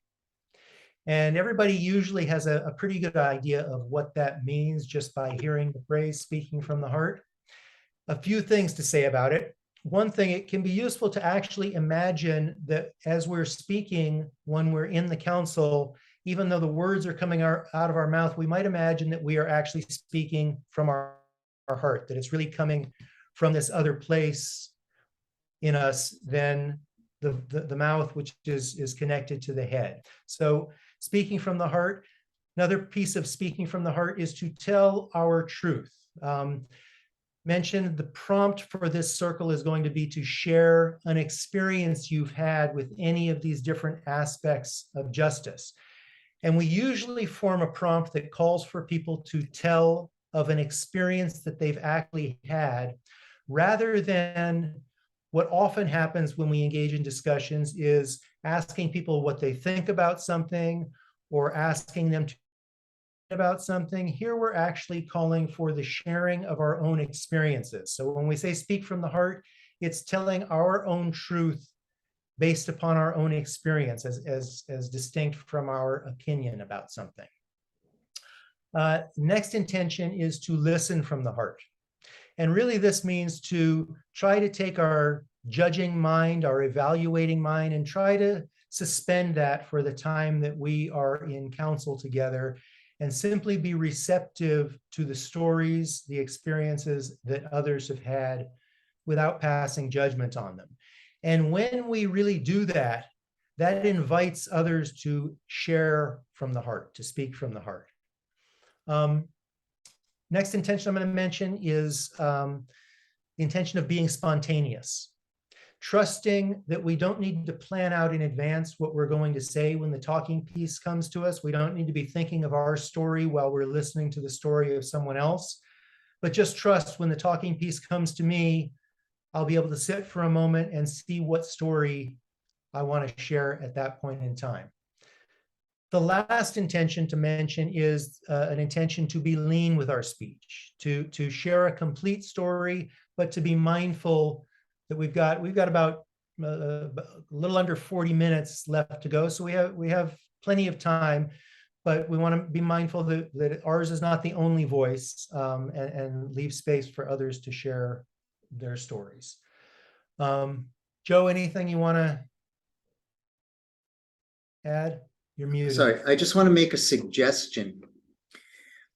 And everybody usually has a pretty good idea of what that means just by hearing the phrase speaking from the heart. A few things to say about it. One thing, it can be useful to actually imagine that as we're speaking, when we're in the council, even though the words are coming out of our mouth, we might imagine that we are actually speaking from our heart, that it's really coming from this other place in us than the mouth, which is connected to the head. So speaking from the heart, another piece of speaking from the heart is to tell our truth. Mentioned the prompt for this circle is going to be to share an experience you've had with any of these different aspects of justice. And we usually form a prompt that calls for people to tell of an experience that they've actually had, rather than what often happens when we engage in discussions is asking people what they think about something or asking them to about something. Here we're actually calling for the sharing of our own experiences. So when we say speak from the heart, it's telling our own truth based upon our own experience as distinct from our opinion about something. Next intention is to listen from the heart. And really this means to try to take our judging mind, our evaluating mind, and try to suspend that for the time that we are in council together, and simply be receptive to the stories, the experiences that others have had without passing judgment on them. And when we really do that, that invites others to share from the heart, to speak from the heart. Next intention I'm going to mention is the intention of being spontaneous. Trusting that we don't need to plan out in advance what we're going to say when the talking piece comes to us. We don't need to be thinking of our story while we're listening to the story of someone else, but just trust when the talking piece comes to me, I'll be able to sit for a moment and see what story I want to share at that point in time. The last intention to mention is an intention to be lean with our speech, to share a complete story, but to be mindful that we've got about a little under 40 minutes left to go. So we have plenty of time, but we want to be mindful that ours is not the only voice, and leave space for others to share their stories. Joe, anything you want to add? You're muted. Sorry, I just want to make a suggestion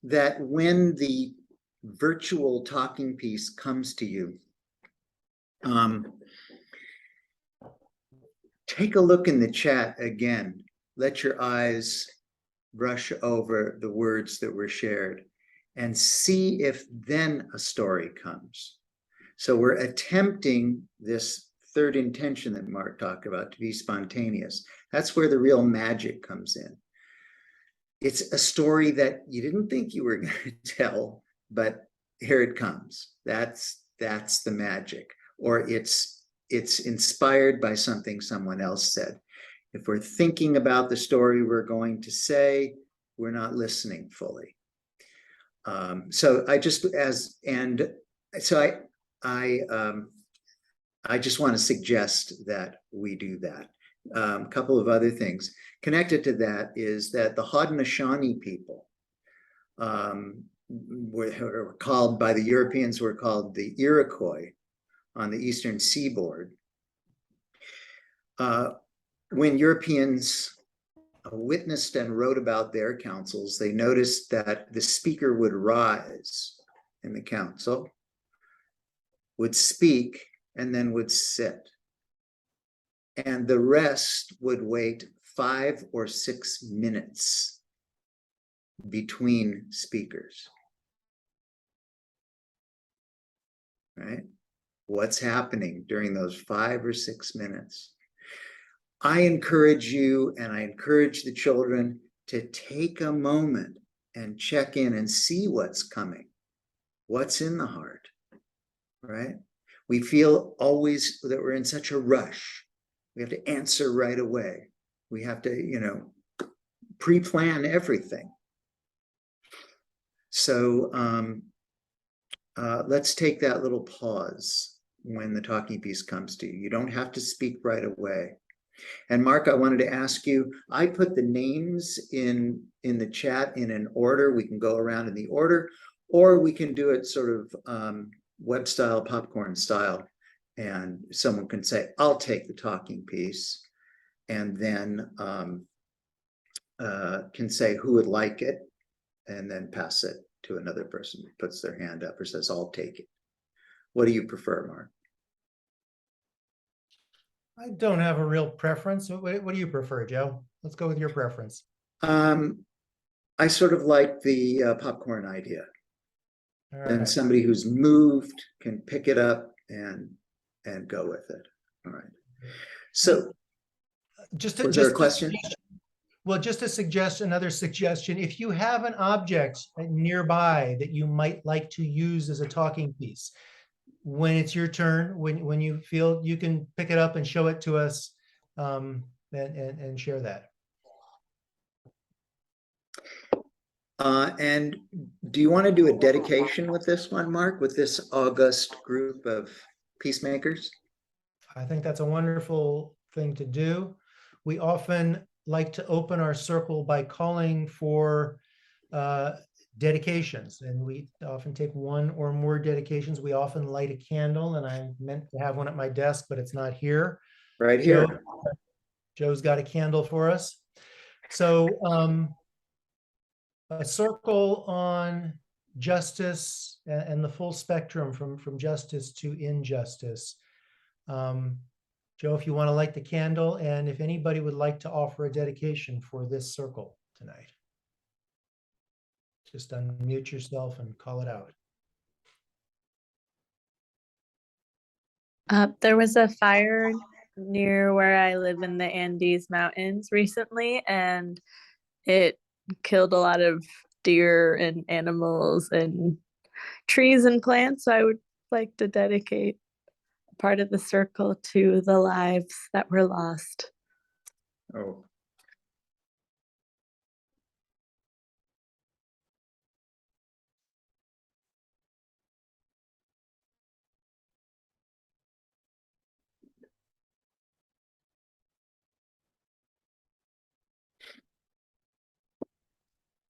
that when the virtual talking piece comes to you, take a look in the chat again. Let your eyes brush over the words that were shared and see if then a story comes. So we're attempting this third intention that Mark talked about, to be spontaneous. That's where the real magic comes in. It's a story that you didn't think you were going to tell, but here it comes. That's the magic. Or it's inspired by something someone else said. If we're thinking about the story we're going to say, we're not listening fully. So I just want to suggest that we do that. A couple of other things connected to that is that the Haudenosaunee people were called by the Europeans, were called the Iroquois on the eastern seaboard. When Europeans witnessed and wrote about their councils, they noticed that the speaker would rise in the council, would speak, and then would sit. And the rest would wait 5 or 6 minutes between speakers. Right? What's happening during those 5 or 6 minutes? I encourage you, and I encourage the children, to take a moment and check in and see what's coming, what's in the heart, right? We feel always that we're in such a rush. We have to answer right away. We have to, pre-plan everything. So let's take that little pause when the talking piece comes to you. You don't have to speak right away. And Mark, I wanted to ask you, I put the names in the chat in an order. We can go around in the order, or we can do it sort of web style, popcorn style. And someone can say, I'll take the talking piece, and then can say who would like it, and then pass it to another person who puts their hand up or says, I'll take it. What do you prefer, Mark? I don't have a real preference. What do you prefer, Joe? Let's go with your preference. I sort of like the popcorn idea. All right. And somebody who's moved can pick it up and go with it. All right. So was there a question? Well, just to suggest another suggestion, if you have an object nearby that you might like to use as a talking piece, when it's your turn, when you feel, you can pick it up and show it to us, and share that. And do you want to do a dedication with this one, Mark, with this august group of peacemakers? I think that's a wonderful thing to do. We often like to open our circle by calling for dedications, and we often take one or more dedications. We often light a candle, and I meant to have one at my desk, but it's not here. Right here. Joe's got a candle for us. So a circle on justice and the full spectrum from justice to injustice. Joe, if you want to light the candle, and if anybody would like to offer a dedication for this circle tonight, just unmute yourself and call it out. There was a fire near where I live in the Andes Mountains recently, and it killed a lot of deer and animals and trees and plants. So I would like to dedicate part of the circle to the lives that were lost. Oh,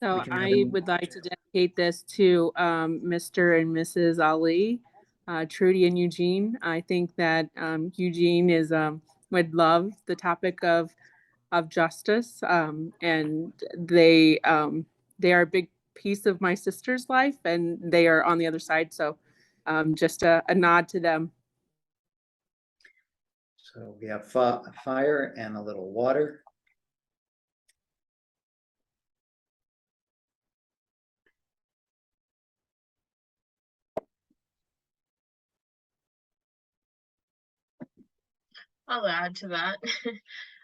So We can have I him- would like to dedicate this to Mr. and Mrs. Ali, Trudy and Eugene. I think that Eugene is would love the topic of justice, and they are a big piece of my sister's life, and they are on the other side. So just a nod to them. so we have fire and a little water. I'll add to that.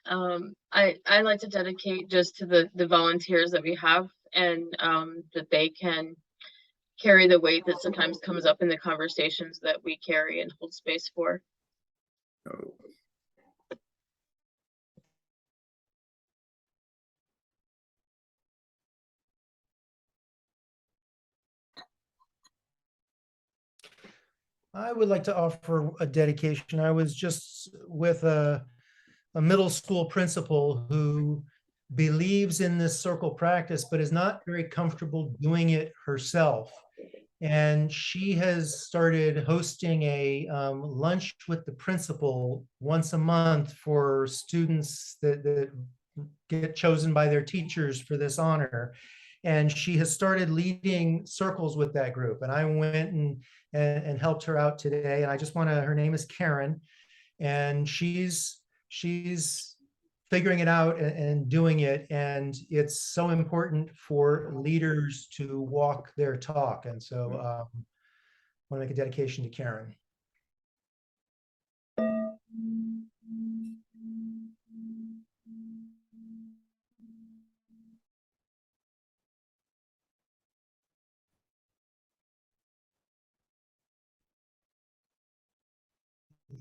I like to dedicate just to the volunteers that we have, and that they can carry the weight that sometimes comes up in the conversations that we carry and hold space for. Oh. I would like to offer a dedication. I was just with a middle school principal who believes in this circle practice, but is not very comfortable doing it herself. And she has started hosting a lunch with the principal once a month for students that get chosen by their teachers for this honor. And she has started leading circles with that group. And I went and helped her out today. And I just want to, her name is Karen, and she's figuring it out and doing it. And it's so important for leaders to walk their talk. And so I want to make a dedication to Karen.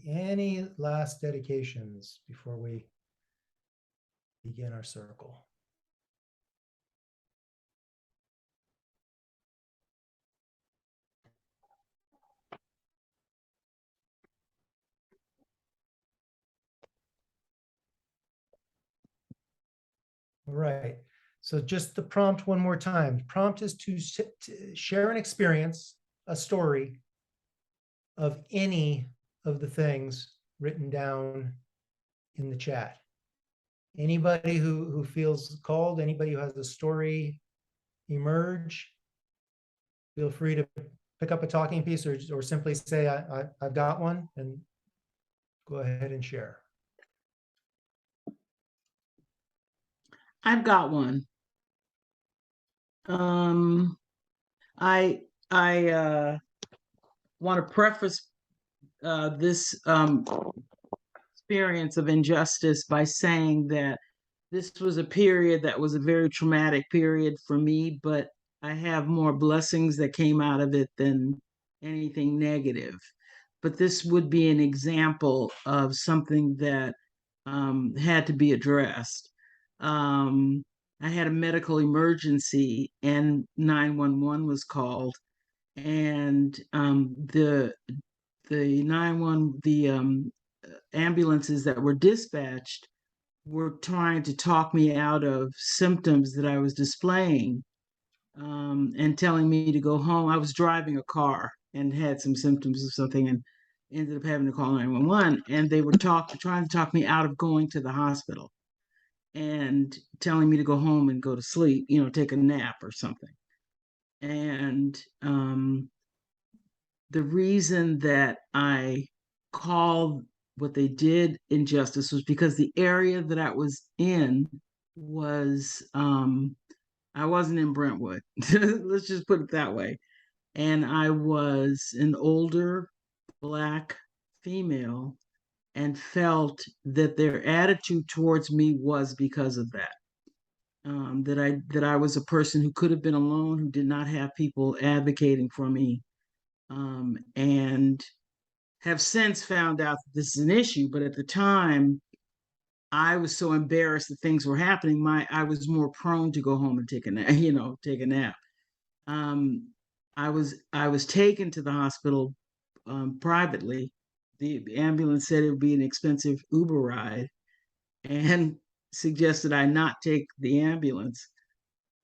Any last dedications before we begin our circle? All right. So just the prompt one more time. Prompt is to share an experience, a story of any of the things written down in the chat. Anybody who feels called, anybody who has a story emerge, feel free to pick up a talking piece or simply say, I've got one, and go ahead and share. I've got one. I want to preface this experience of injustice by saying that this was a period that was a very traumatic period for me, but I have more blessings that came out of it than anything negative. But this would be an example of something that had to be addressed. I had a medical emergency and 911 was called, and the ambulances that were dispatched were trying to talk me out of symptoms that I was displaying, and telling me to go home. I was driving a car and had some symptoms of something and ended up having to call 911. And they were trying to talk me out of going to the hospital and telling me to go home and go to sleep, take a nap or something. And the reason that I called what they did injustice was because the area that I was in was, I wasn't in Brentwood. Let's just put it that way. And I was an older Black female and felt that their attitude towards me was because of that. That I was a person who could have been alone, who did not have people advocating for me, and have since found out that this is an issue, but at the time, I was so embarrassed that things were happening. I was more prone to go home and take a nap, take a nap. I was taken to the hospital privately. The ambulance said it would be an expensive Uber ride, and suggested I not take the ambulance.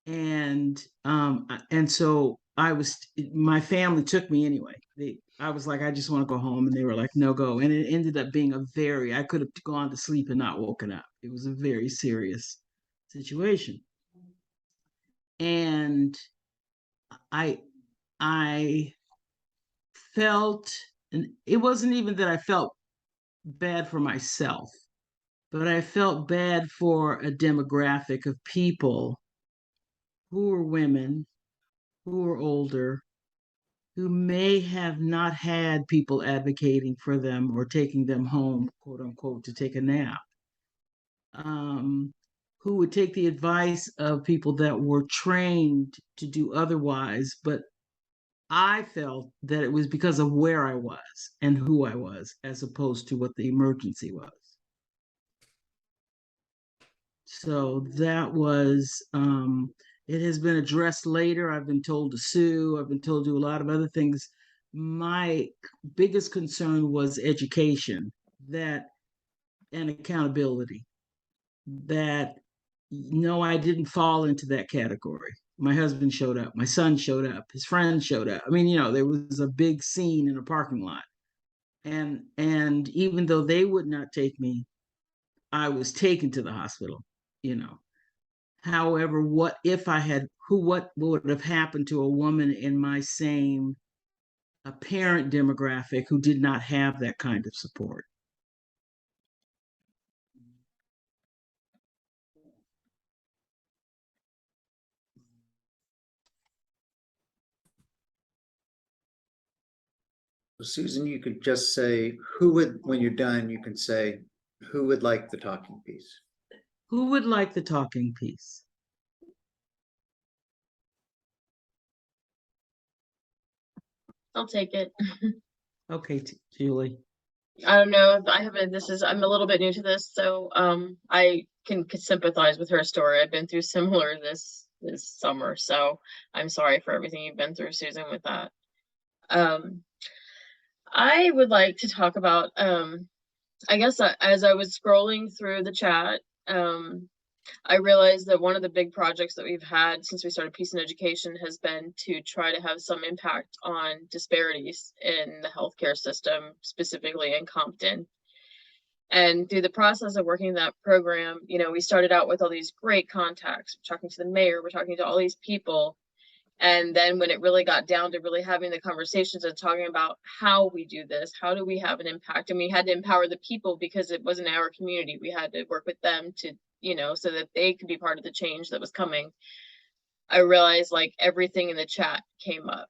And so my family took me anyway. I was like, I just want to go home, and they were like, no, go. And it ended up being I could have gone to sleep and not woken up. It was a very serious situation. And I I felt, and it wasn't even that I felt bad for myself, but I felt bad for a demographic of people who were women, who were older, who may have not had people advocating for them or taking them home, quote unquote, to take a nap, who would take the advice of people that were trained to do otherwise. But I felt that it was because of where I was and who I was, as opposed to what the emergency was. So that was, it has been addressed later. I've been told to sue. I've been told to do a lot of other things. My biggest concern was education, and accountability. That, no, I didn't fall into that category. My husband showed up. My son showed up. His friends showed up. I mean, there was a big scene in a parking lot, and even though they would not take me, I was taken to the hospital. You know, However, what would have happened to a woman in my same parent demographic who did not have that kind of support? Susan, you could just say, when you're done, you can say, who would like the talking piece? Who would like the talking piece? I'll take it. Okay, Julie. I don't know. I'm a little bit new to this, so I can sympathize with her story. I've been through similar this summer, so I'm sorry for everything you've been through, Susan, with that. I would like to talk about, I guess as I was scrolling through the chat, I realized that one of the big projects that we've had since we started Peace in Education has been to try to have some impact on disparities in the healthcare system, specifically in Compton. And through the process of working that program, we started out with all these great contacts. We're talking to the mayor, we're talking to all these people. And then when it really got down to really having the conversations and talking about how we do this, how do we have an impact? And we had to empower the people because it wasn't our community. We had to work with them to, so that they could be part of the change that was coming. I realized like everything in the chat came up,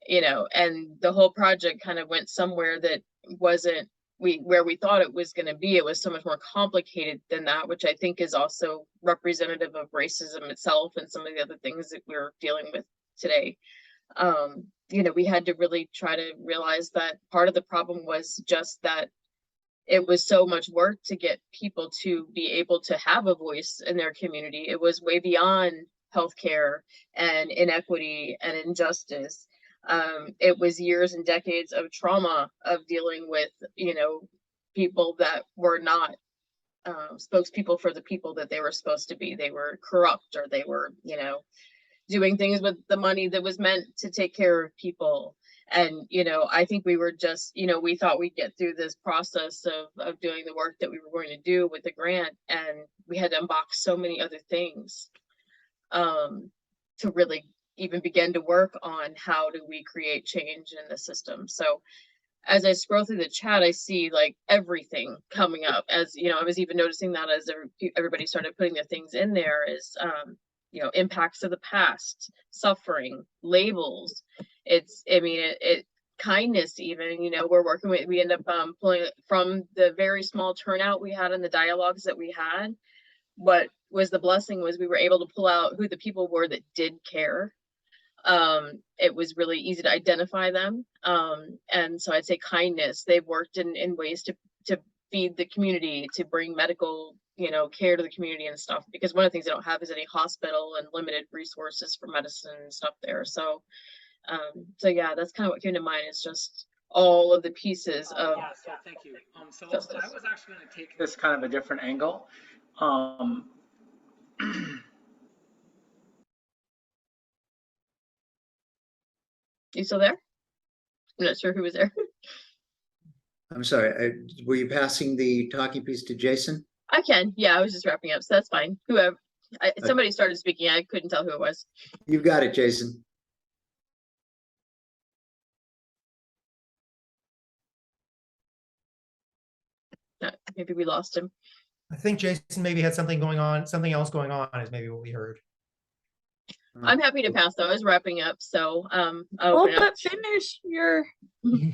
and the whole project kind of went somewhere that wasn't where we thought it was going to be. It was so much more complicated than that, which I think is also representative of racism itself and some of the other things that we're dealing with today. We had to really try to realize that part of the problem was just that it was so much work to get people to be able to have a voice in their community. It was way beyond healthcare and inequity and injustice. It was years and decades of trauma of dealing with, people that were not spokespeople for the people that they were supposed to be. They were corrupt, or they were, doing things with the money that was meant to take care of people. And, I think we were just, we thought we'd get through this process of doing the work that we were going to do with the grant. And we had to unbox so many other things to really even begin to work on how do we create change in the system. So as I scroll through the chat, I see like everything coming up. As I was even noticing that as everybody started putting their things in there, is impacts of the past, suffering, labels. Kindness even, we're working with, we end up pulling from the very small turnout we had in the dialogues that we had. What was the blessing was we were able to pull out who the people were that did care. it was really easy to identify them. And so I'd say kindness. They've worked in ways to feed the community, to bring medical, care to the community and stuff, because one of the things they don't have is any hospital and limited resources for medicine and stuff there. So yeah, that's kind of what came to mind, is just all of the pieces of Yeah, so thank you. So justice. I was actually going to take this kind of a different angle. You still there? I'm not sure who was there. I'm sorry, were you passing the talking piece to Jason? I can. Yeah, I was just wrapping up, so that's fine. Whoever, somebody started speaking. I couldn't tell who it was. You've got it, Jason. Maybe we lost him. I think Jason maybe had something else going on is maybe what we heard. I'm happy to pass though. I was wrapping up, so I'll Oh, open it up. but finish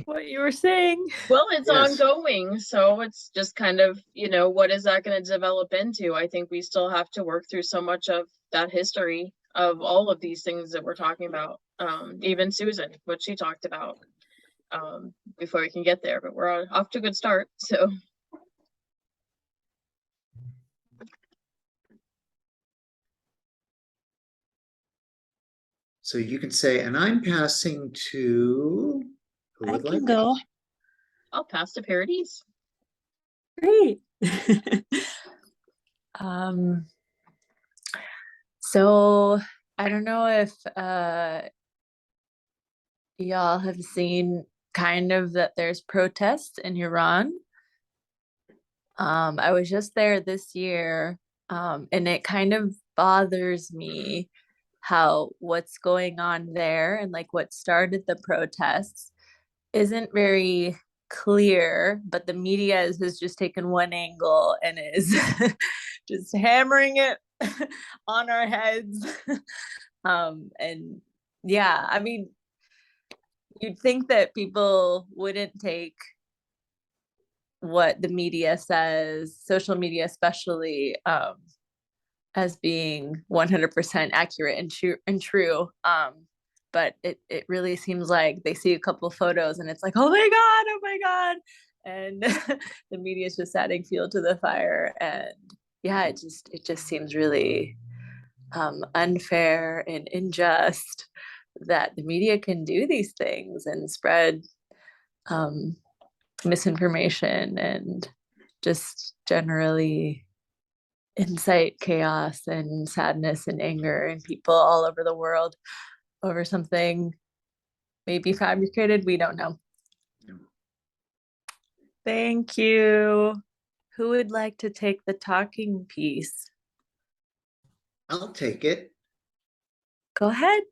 what you were saying. Well, it's Yes. ongoing, so it's just kind of, what is that going to develop into? I think we still have to work through so much of that history of all of these things that we're talking about. Even Susan, what she talked about, before we can get there, but we're off to a good start, so. So you can say, and I'm passing to, who I would can like? go. I'll pass to Parodies. Great. So I don't know if y'all have seen kind of that there's protests in Iran. I was just there this year, and it kind of bothers me how what's going on there and like what started the protests isn't very clear, but the media has just taken one angle and is just hammering it on our heads. And yeah, I mean, you'd think that people wouldn't take what the media says, social media especially, as being 100% accurate and true. But it really seems like they see a couple of photos and it's like, oh my God. And the media is just adding fuel to the fire. And yeah, it just seems really unfair and unjust that the media can do these things and spread misinformation and just generally incite chaos and sadness and anger in people all over the world over something maybe fabricated. We don't know. No. Thank you. Who would like to take the talking piece? I'll take it. Go ahead.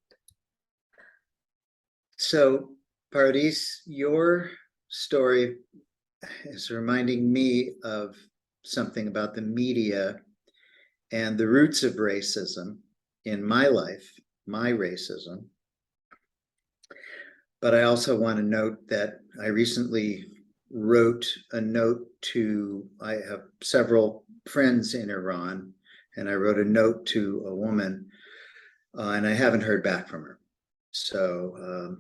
So, Paradis, your story is reminding me of something about the media and the roots of racism in my life, my racism. But I also want to note that I recently wrote a note I have several friends in Iran, and I wrote a note to a woman, and I haven't heard back from her. So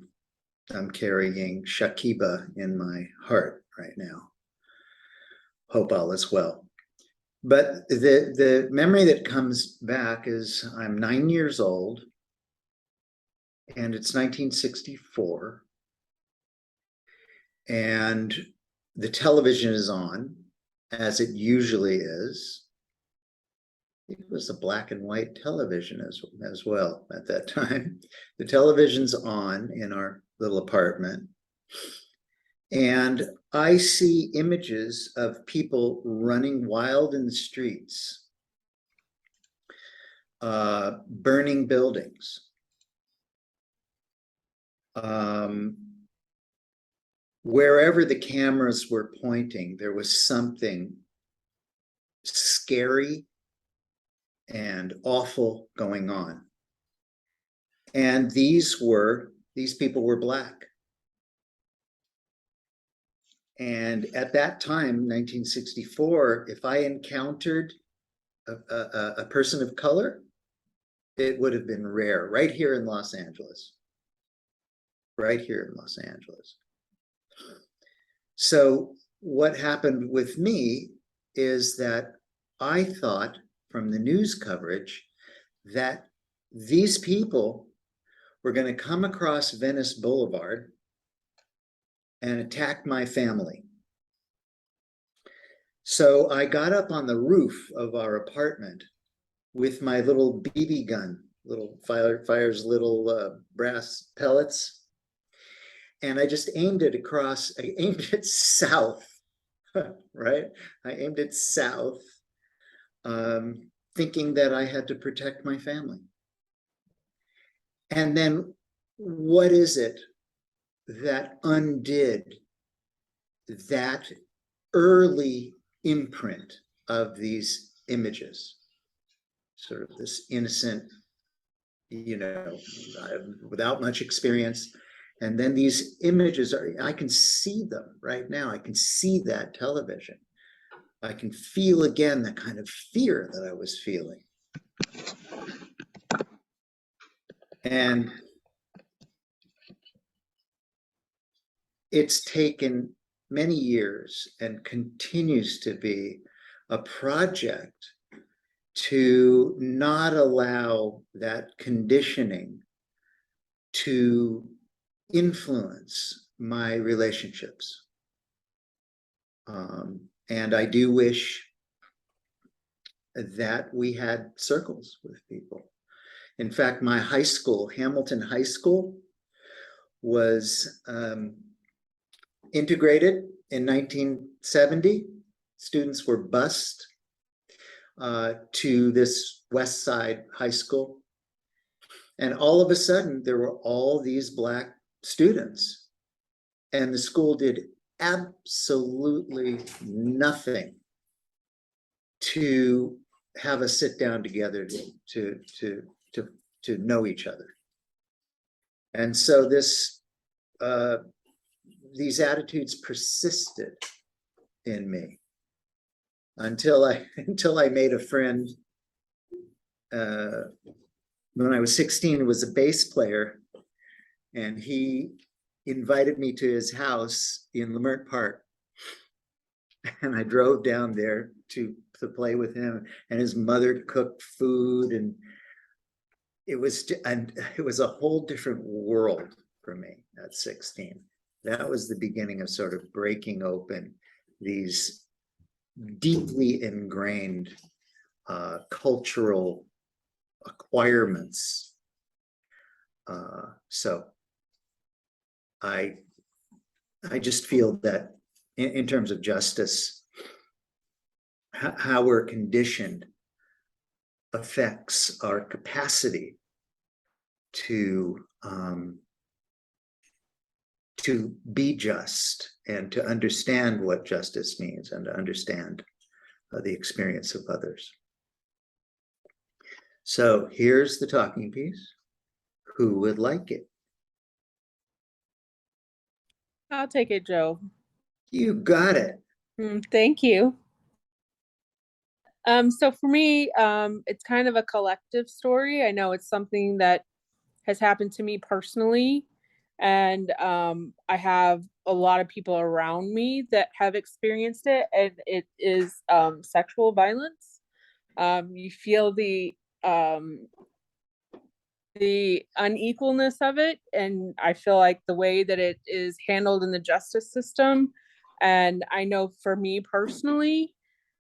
I'm carrying Shakiba in my heart right now. Hope all is well. But the memory that comes back is I'm 9 years old, and it's 1964, and the television is on, as it usually is. It was a black and white television as well at that time. The television's on in our little apartment, and I see images of people running wild in the streets, burning buildings. Wherever the cameras were pointing, there was something scary and awful going on. And these people were Black. And at that time, 1964, if I encountered a person of color, it would have been rare, right here in Los Angeles. Right here in Los Angeles. So what happened with me is that I thought from the news coverage that these people were going to come across Venice Boulevard and attack my family. So I got up on the roof of our apartment with my little BB gun, fires little brass pellets. And I just aimed it across, I aimed it south, right? I aimed it south, thinking that I had to protect my family. And then what is it that undid that early imprint of these images? Sort of this innocent, you know, without much experience. And then these images are, I can see them right now. I can see that television. I can feel again the kind of fear that I was feeling. And it's taken many years and continues to be a project to not allow that conditioning to influence my relationships. And I do wish that we had circles with people. In fact, my high school, Hamilton High School, was integrated in 1970. Students were bused to this West Side high school. And all of a sudden, there were all these Black students. And the school did absolutely nothing to have us sit down together to know each other. And so these attitudes persisted in me until I made a friend when I was 16, who was a bass player, and he invited me to his house in Leimert Park. And I drove down there to play with him, and his mother cooked food, and it was a whole different world for me at 16. That was the beginning of sort of breaking open these deeply ingrained cultural acquirements. So I just feel that in terms of justice, how we're conditioned affects our capacity to be just and to understand what justice means and to understand the experience of others. So here's the talking piece. Who would like it? I'll take it, Joe. You got it. Thank you. So for me, it's kind of a collective story. I know it's something that has happened to me personally, and I have a lot of people around me that have experienced it, and it is sexual violence. You feel the unequalness of it, and I feel like the way that it is handled in the justice system. And I know for me personally,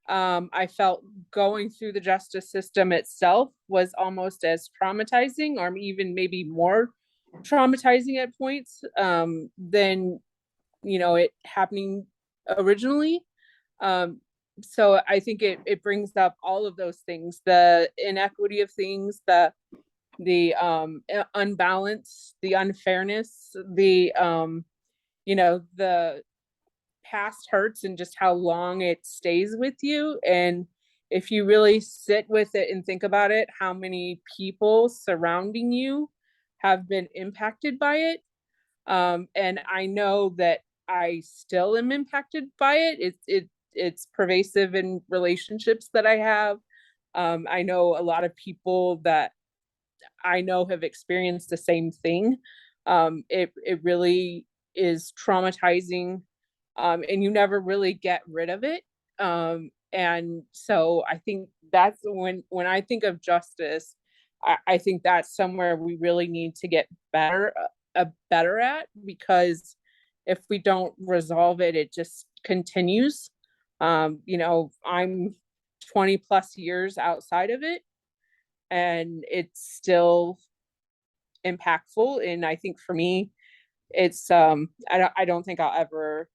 I felt going through the justice system itself was almost as traumatizing, or even maybe more traumatizing at points than, you know, it happening originally. So I think it brings up all of those things, the inequity of things, the unbalance, the unfairness, the you know, the past hurts and just how long it stays with you. And if you really sit with it and think about it, how many people surrounding you have been impacted by it. And I know that I still am impacted by it. It's pervasive in relationships that I have. I know a lot of people that I know have experienced the same thing. It really is traumatizing, and you never really get rid of it. And so I think that's when I think of justice, I think that's somewhere we really need to get better at, because if we don't resolve it, it just continues. You know, I'm 20 plus years outside of it, and it's still impactful. And I think for me, it's I don't think I'll ever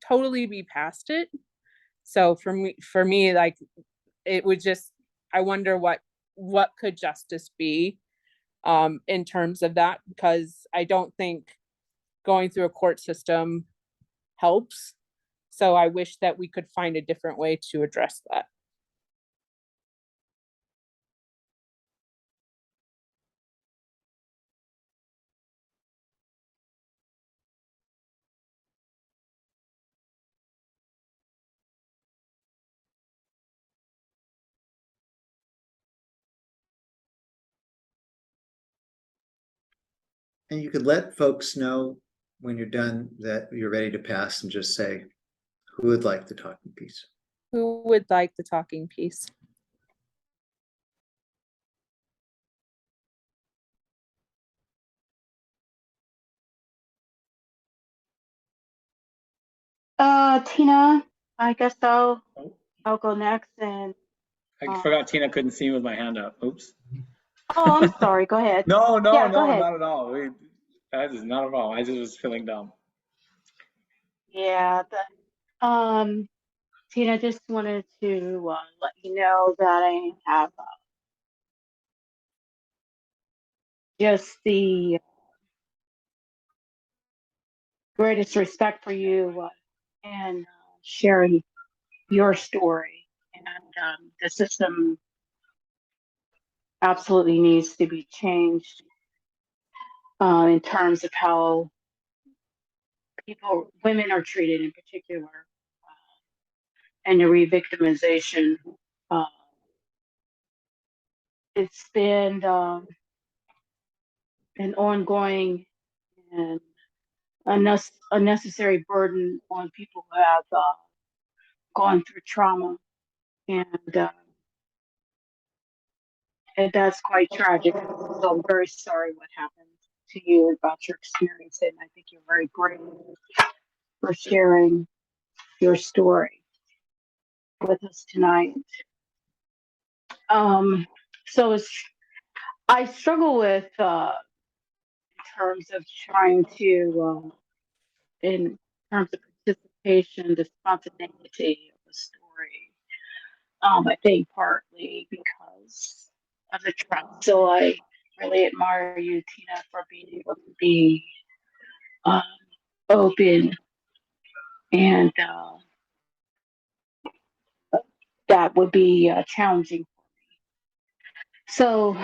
totally be past it. So for me, like, it would just, I wonder what could justice be in terms of that, because I don't think going through a court system helps. So I wish that we could find a different way to address that. And you could let folks know when you're done that you're ready to pass, and just say, who would like the talking piece? Who would like the talking piece? Tina, I guess Oh, I'll go next. And I forgot Tina couldn't see me with my hand up. Oops. oh, I'm sorry. Go ahead. No, Yeah, go ahead. not at all. That is not a problem. I just was feeling dumb. Yeah, Tina, just wanted to let you know that I have just the greatest respect for you and sharing your story. And the system absolutely needs to be changed in terms of how women are treated in particular, and the re-victimization. Uh, it's been an ongoing and unnecessary burden on people who have gone through trauma, and that's quite tragic. So I'm very sorry what happened to you about your experience, and I think you're very brave for sharing your story with us tonight. So I struggle with in terms of trying to, in terms of participation, the spontaneity of the story. I think partly because of the trust. So I really admire you, Tina, for being able to be um, open, and that would be challenging. So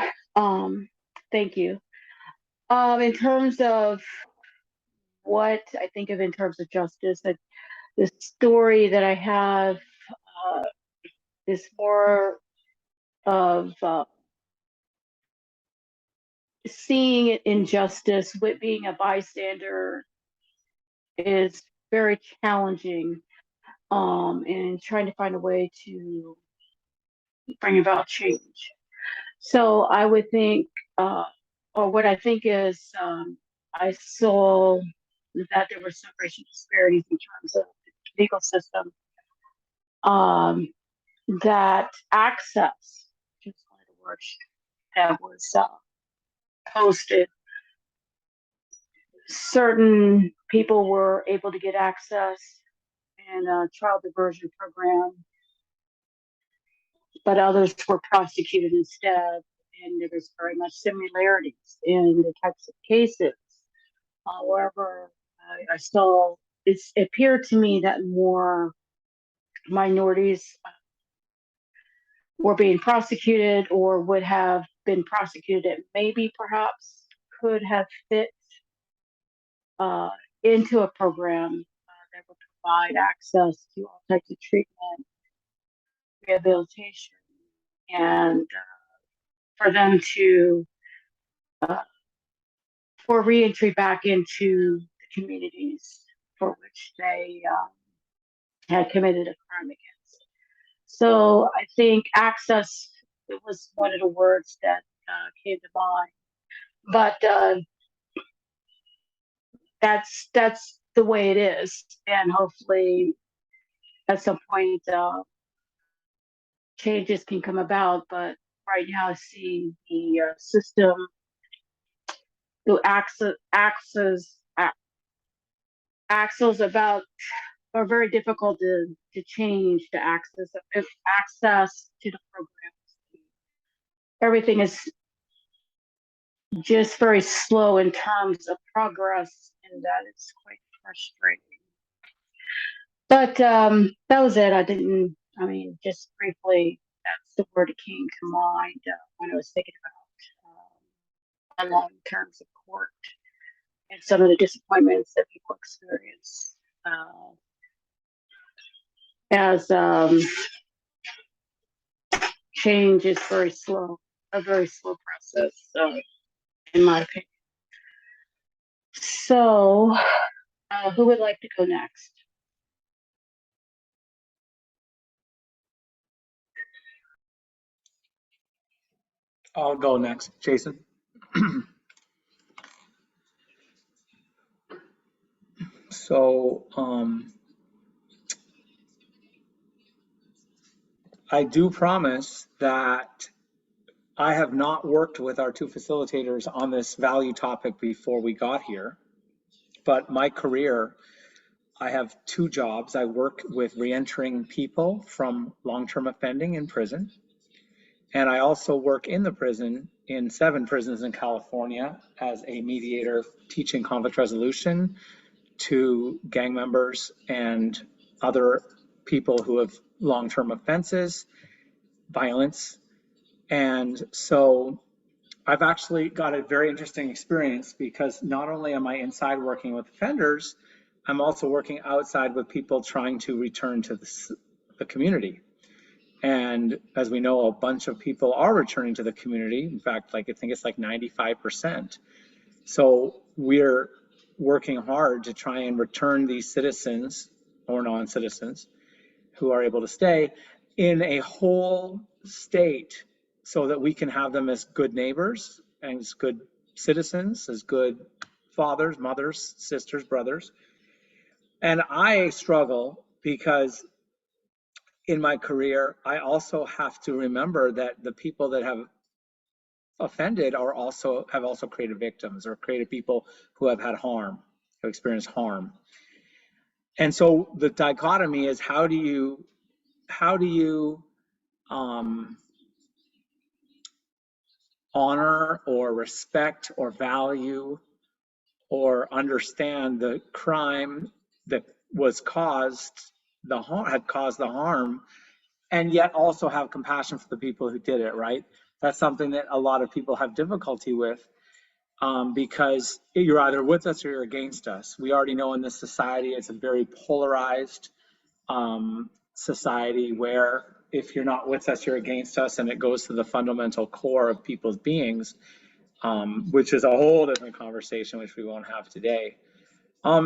thank you. In terms of what I think of in terms of justice, the story that I have is more of seeing injustice with being a bystander is very challenging, and trying to find a way to bring about change. So I would think, or what I think is, I saw that there were some racial disparities in terms of the legal system, that access, which is one of the words that was posted, certain people were able to get access in a child diversion program, but others were prosecuted instead. And there was very much similarities in the types of cases. However, I saw it appeared to me that more minorities were being prosecuted, or would have been prosecuted, maybe perhaps could have fit into a program that would provide access to all types of treatment, rehabilitation, and for them to for reentry back into the communities for which they had committed a crime against. So I think access, it was one of the words that came to mind. But that's the way it is, and hopefully at some point changes can come about. But right now, I see the system, the axles about are very difficult to change the access to the programs. Everything is just very slow in terms of progress, and that is quite frustrating. But that was it. I mean, just briefly, that's the word that came to mind when I was thinking about along terms of court and some of the disappointments that people experience as change is very slow, a very slow process, in my opinion. So, who would like to go next? I'll go next, Jason. So, I do promise that I have not worked with our two facilitators on this value topic before we got here, but my career, I have two jobs. I work with reentering people from long-term offending in prison, and I also work in the prison in 7 prisons in California as a mediator teaching conflict resolution to gang members and other people who have long-term offenses, violence. And so I've actually got a very interesting experience because not only am I inside working with offenders, I'm also working outside with people trying to return to the community. And as we know, a bunch of people are returning to the community. In fact, I think it's like 95%. So we're working hard to try and return these citizens or non-citizens who are able to stay in a whole state so that we can have them as good neighbors and as good citizens, as good fathers, mothers, sisters, brothers. And I struggle because in my career, I also have to remember that the people that have offended have also created victims or created people who have had harm, have experienced harm. And so the dichotomy is how do you honor or respect or value or understand the crime that was had caused the harm, and yet also have compassion for the people who did it, right? That's something that a lot of people have difficulty with because you're either with us or you're against us. We already know in this society, it's a very polarized society where if you're not with us, you're against us, and it goes to the fundamental core of people's beings, which is a whole different conversation, which we won't have today.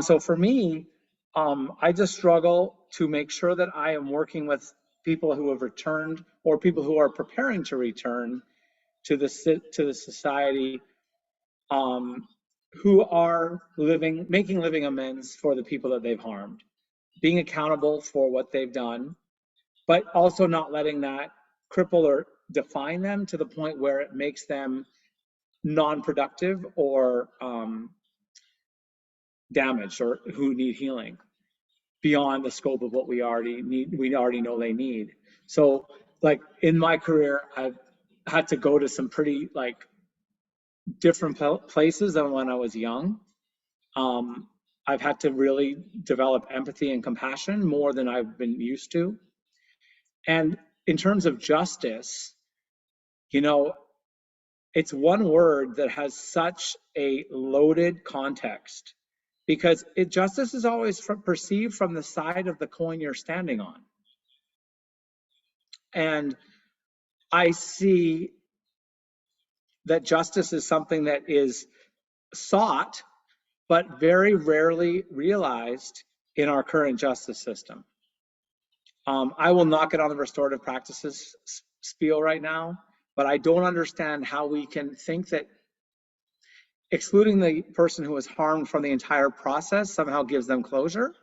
So for me, I just struggle to make sure that I am working with people who have returned or people who are preparing to return to the society, who are making living amends for the people that they've harmed, being accountable for what they've done, but also not letting that cripple or define them to the point where it makes them non-productive or damaged or who need healing beyond the scope of what we already know they need. So like in my career, I've had to go to some pretty different places than when I was young. I've had to really develop empathy and compassion more than I've been used to. And in terms of justice, it's one word that has such a loaded context because justice is always perceived from the side of the coin you're standing on. And I see that justice is something that is sought, but very rarely realized in our current justice system. I will not get on the restorative practices spiel right now, but I don't understand how we can think that excluding the person who was harmed from the entire process somehow gives them closure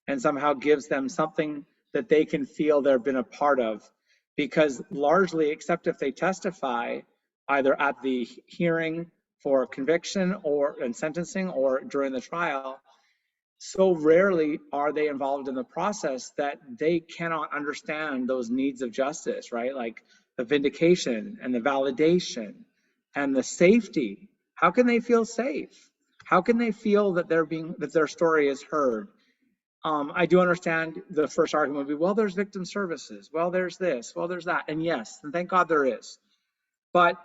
and somehow gives them something that they can feel they've been a part of. Because largely, except if they testify either at the hearing for conviction or in sentencing or during the trial, so rarely are they involved in the process that they cannot understand those needs of justice, right? Like the vindication and the validation and the safety. How can they feel safe? How can they feel that that their story is heard? I do understand the first argument would be, well, there's victim services. Well, there's this, well, there's that. And yes, and thank God there is. But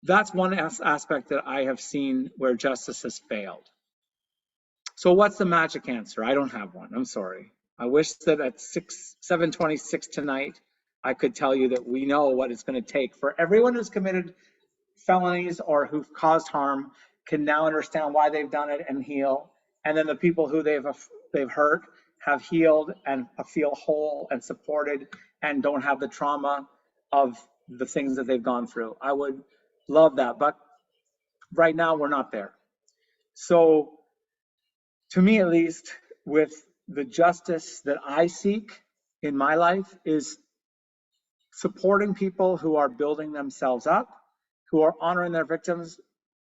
that's one aspect that I have seen where justice has failed. So what's the magic answer? I don't have one. I'm sorry. I wish that at 7:26 tonight, I could tell you that we know what it's going to take for everyone who's committed felonies or who've caused harm can now understand why they've done it and heal. And then the people who they've hurt have healed and feel whole and supported and don't have the trauma of the things that they've gone through. I would love that, but right now we're not there. So to me, at least, with the justice that I seek in my life is supporting people who are building themselves up, who are honoring their victims,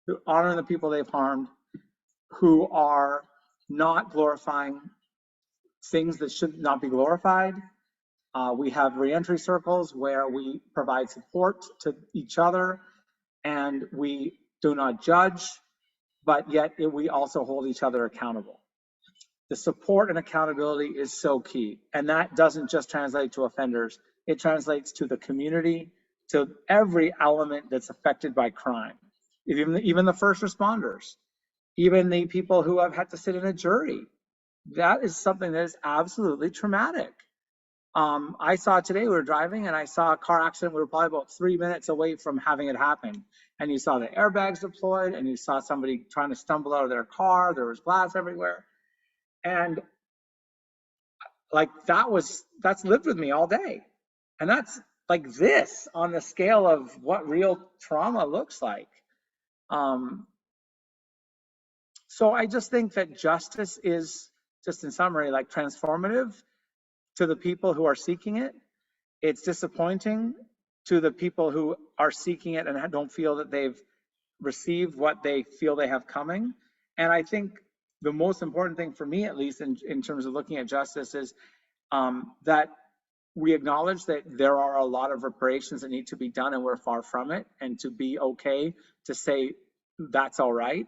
who are honoring the people they've harmed, who are not glorifying things that should not be glorified. We have reentry circles where we provide support to each other and we do not judge, but yet we also hold each other accountable. The support and accountability is so key. And that doesn't just translate to offenders, it translates to the community, to every element that's affected by crime. Even the first responders, even the people who have had to sit in a jury. That is something that is absolutely traumatic. I saw today, we were driving and I saw a car accident. We were probably about 3 minutes away from having it happen. And you saw the airbags deployed and you saw somebody trying to stumble out of their car. There was glass everywhere. And like that's lived with me all day. And that's like this on the scale of what real trauma looks like. So I just think that justice is, just in summary, like transformative to the people who are seeking it. It's disappointing to the people who are seeking it and don't feel that they've received what they feel they have coming. And I think the most important thing for me, at least in terms of looking at justice, is that we acknowledge that there are a lot of reparations that need to be done and we're far from it, and to be okay to say that's all right,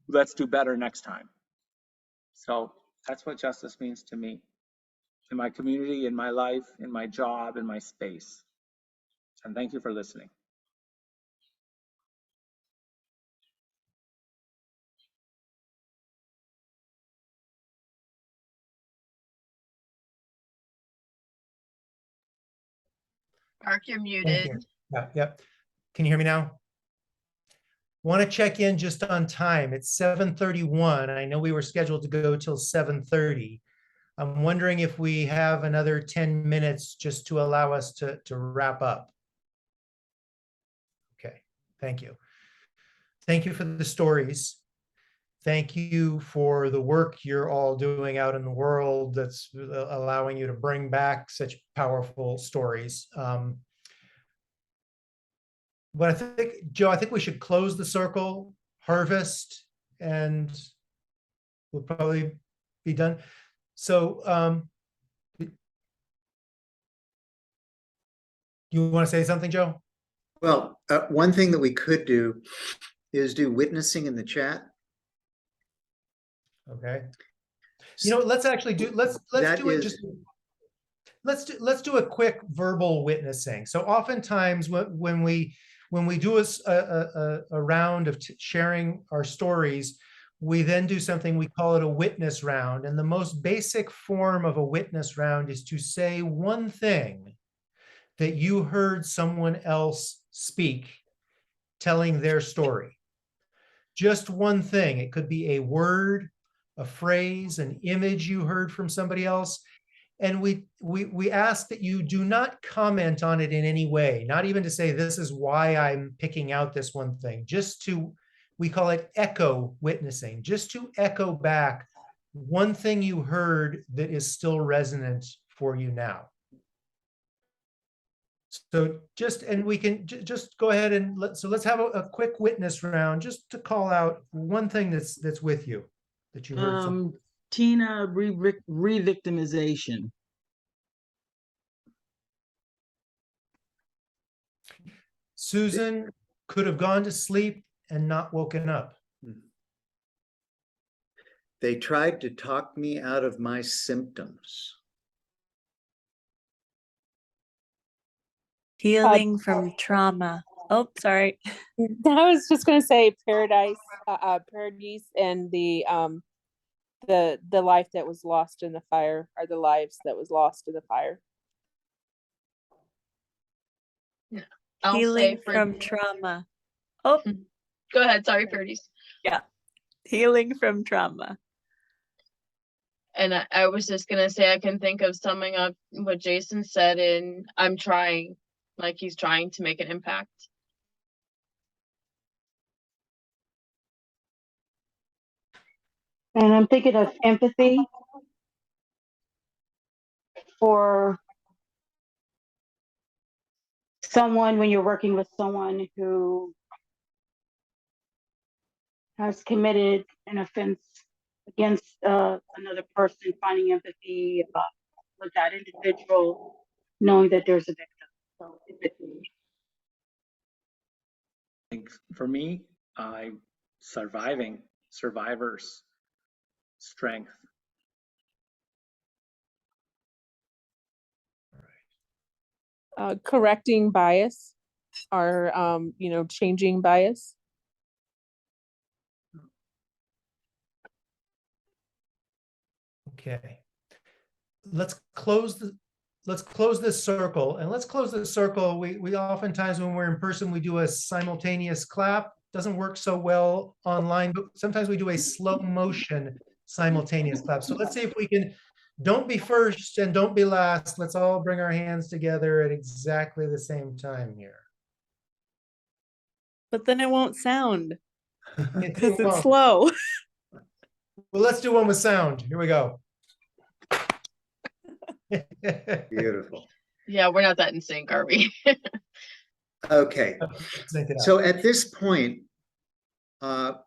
let's do better next time. So that's what justice means to me, in my community, in my life, in my job, in my space. And thank you for listening. Marc, you're Thank muted. you. Yep. Can you hear me now? Want to check in just on time. It's 7:31. I know we were scheduled to go till 7:30. I'm wondering if we have another 10 minutes just to allow us to wrap up. Okay, thank you. Thank you for the stories. Thank you for the work you're all doing out in the world that's allowing you to bring back such powerful stories. But I think, Joe, I think we should close the circle, harvest, and we'll probably be done. So you want to say something, Joe? Well, one thing that we could do is do witnessing in the chat. Okay. You know, let's actually do, let's do it just, let's do a quick verbal witnessing. So oftentimes when we do a round of sharing our stories, we then do something, we call it a witness round. And the most basic form of a witness round is to say one thing that you heard someone else speak telling their story. Just one thing. It could be a word, a phrase, an image you heard from somebody else. And we ask that you do not comment on it in any way, not even to say, this is why I'm picking out this one thing, just to, we call it echo witnessing, just to echo back one thing you heard that is still resonant for you now. So just, and we can just go ahead and let's have a quick witness round, just to call out one thing that's with you, that you heard from. Tina, re-victimization. Susan could have gone to sleep and not woken up. They tried to talk me out of my symptoms. Healing from trauma. Oh, sorry. I was just going to say paradise and the life that was lost in the fire, or the lives that was lost in the fire. I'll Healing say from trauma. Oh, go ahead. Sorry, Paradise. yeah. Healing from trauma. And I was just gonna say, I can think of summing up what Jason said in I'm trying, like he's trying to make an impact. And I'm thinking of empathy for someone when you're working with someone who has committed an offense against another person, finding empathy with that individual, knowing that there's a victim. So empathy. I think for me, survivors, strength. Correcting bias, or changing bias. Okay. Let's close this circle, and let's close this circle. We oftentimes, when we're in person, we do a simultaneous clap. Doesn't work so well online, but sometimes we do a slow motion simultaneous clap. So let's see if we can, don't be first and don't be last. Let's all bring our hands together at exactly the same time here. But then it won't sound because Well, it's slow. well, let's do one with sound. Here we go. Beautiful. Yeah, we're not that in sync, are we? Okay. Sync it up. So at this point,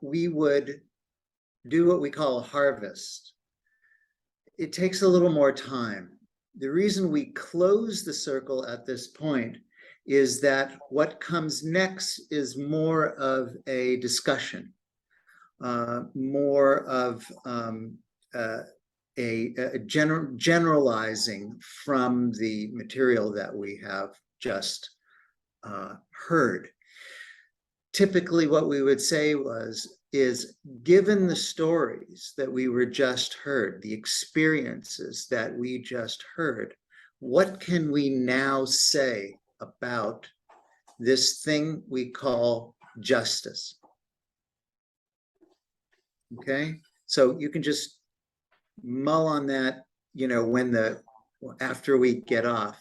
we would do what we call a harvest. It takes a little more time. The reason we close the circle at this point is that what comes next is more of a discussion, more of generalizing from the material that we have just heard. Typically, what we would say is given the stories that we were just heard, the experiences that we just heard, what can we now say about this thing we call justice? Okay, so you can just mull on that, after we get off.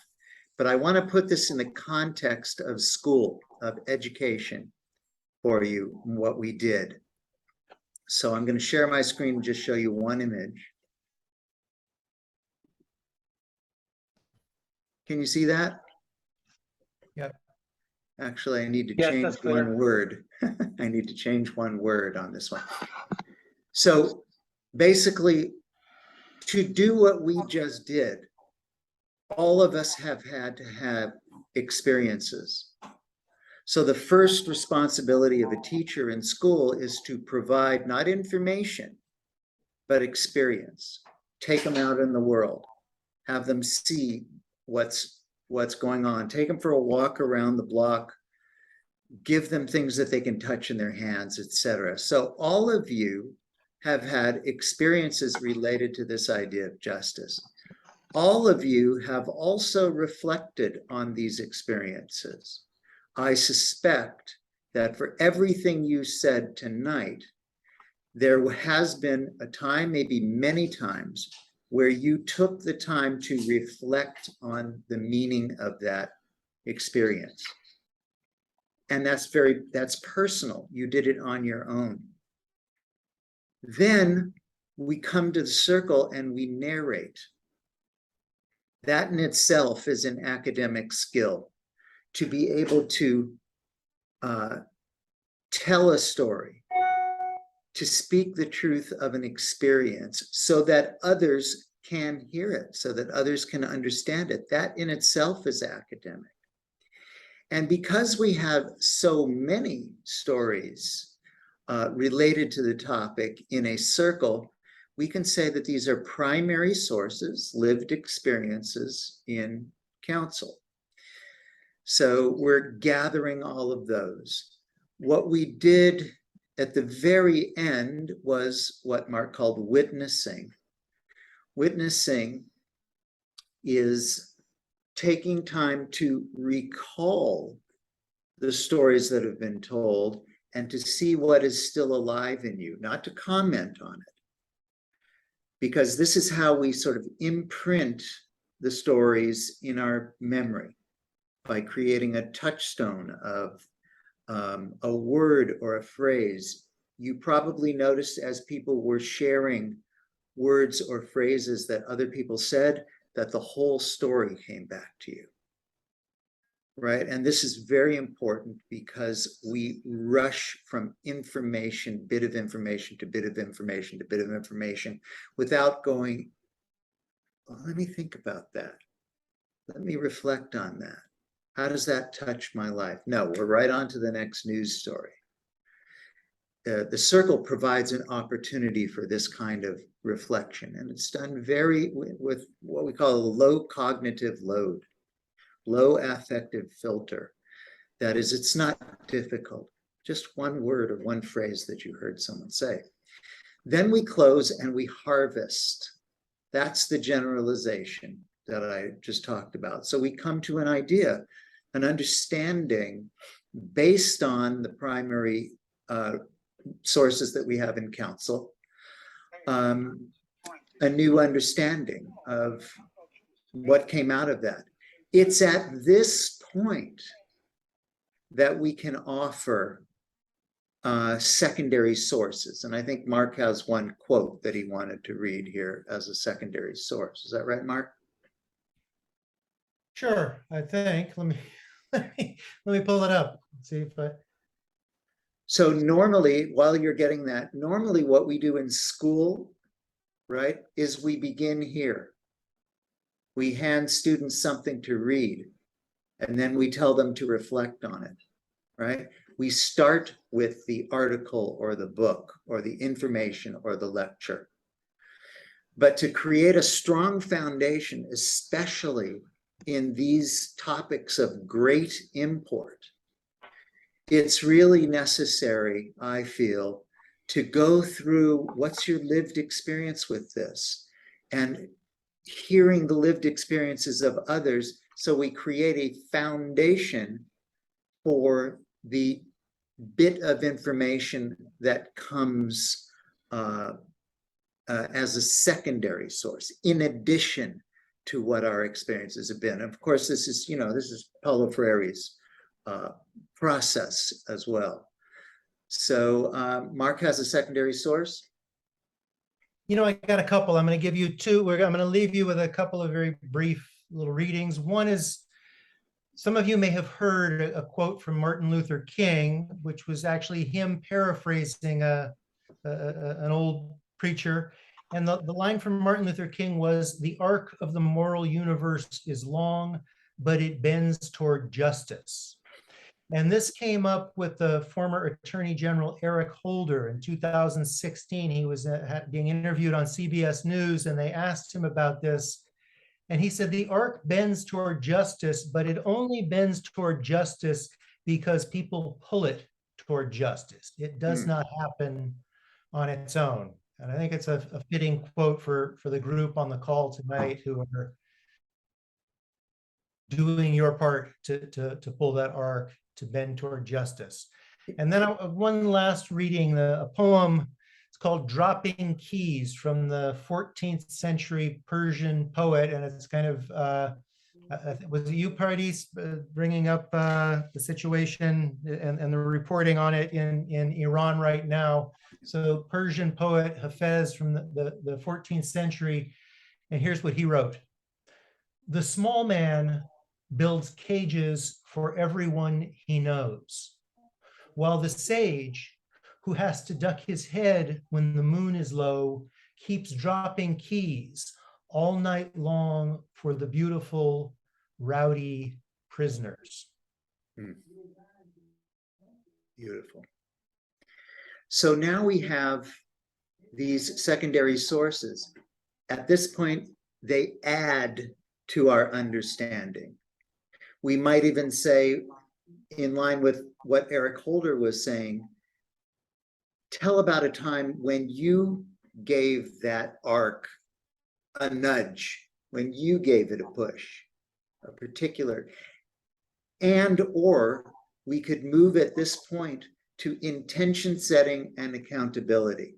But I want to put this in the context of school, of education for you, what we did. So I'm going to share my screen and just show you one image. Can you see that? Yep. Actually, I need to Yes, change that's clear. one word. I need to change one word on this one. So basically, to do what we just did, all of us have had to have experiences. So the first responsibility of a teacher in school is to provide not information, but experience. Take them out in the world, have them see what's going on, take them for a walk around the block, give them things that they can touch in their hands, etc. So all of you have had experiences related to this idea of justice. All of you have also reflected on these experiences. I suspect that for everything you said tonight, there has been a time, maybe many times, where you took the time to reflect on the meaning of that experience. And that's personal. You did it on your own. Then we come to the circle and we narrate. That in itself is an academic skill, to be able to tell a story, to speak the truth of an experience so that others can hear it, so that others can understand it. That in itself is academic. And because we have so many stories related to the topic in a circle, we can say that these are primary sources, lived experiences in council. So we're gathering all of those. What we did at the very end was what Marc called witnessing. Witnessing is taking time to recall the stories that have been told and to see what is still alive in you, not to comment on it. Because this is how we sort of imprint the stories in our memory, by creating a touchstone of a word or a phrase. You probably noticed as people were sharing words or phrases that other people said, that the whole story came back to you, right? And this is very important because we rush from information, bit of information to bit of information to bit of information without going, well, let me think about that. Let me reflect on that. How does that touch my life? No, we're right on to the next news story. The circle provides an opportunity for this kind of reflection, and it's done with what we call a low cognitive load, low affective filter. That is, it's not difficult, just one word or one phrase that you heard someone say. Then we close and we harvest. That's the generalization that I just talked about. So we come to an idea, an understanding based on the primary sources that we have in council, a new understanding of what came out of that. It's at this point that we can offer secondary sources. And I think Marc has one quote that he wanted to read here as a secondary source. Is that right, Marc? Sure, I think. Let me pull it up. See if I. So normally, while you're getting that, normally what we do in school, right, is we begin here. We hand students something to read, and then we tell them to reflect on it, right? We start with the article or the book or the information or the lecture. But to create a strong foundation, especially in these topics of great import, it's really necessary, I feel, to go through what's your lived experience with this and hearing the lived experiences of others, so we create a foundation for the bit of information that comes as a secondary source, in addition to what our experiences have been. Of course, this is Paulo Freire's process as well. So Marc has a secondary source. I got a couple. I'm going to give you two. I'm going to leave you with a couple of very brief little readings. One is, some of you may have heard a quote from Martin Luther King, which was actually him paraphrasing an old preacher. And the line from Martin Luther King was, "The arc of the moral universe is long, but it bends toward justice." And this came up with the former Attorney General Eric Holder in 2016. He was being interviewed on CBS News, and they asked him about this. And he said, the arc bends toward justice, but it only bends toward justice because people pull it toward justice. It does not happen on its own. And I think it's a fitting quote for the group on the call tonight who are doing your part to pull that arc to bend toward justice. And then one last reading, a poem. It's called Dropping Keys, from the 14th century Persian poet. And it's kind of, was it you, Pardis, bringing up the situation and the reporting on it in Iran right now? So Persian poet Hafez from the 14th century. And here's what he wrote. The small man builds cages for everyone he knows, while the sage, who has to duck his head when the moon is low, keeps dropping keys all night long for the beautiful, rowdy prisoners. Beautiful. So now we have these secondary sources. At this point, they add to our understanding. We might even say, in line with what Eric Holder was saying, tell about a time when you gave that arc a nudge, when you gave it a push, a particular, and or we could move at this point to intention setting and accountability.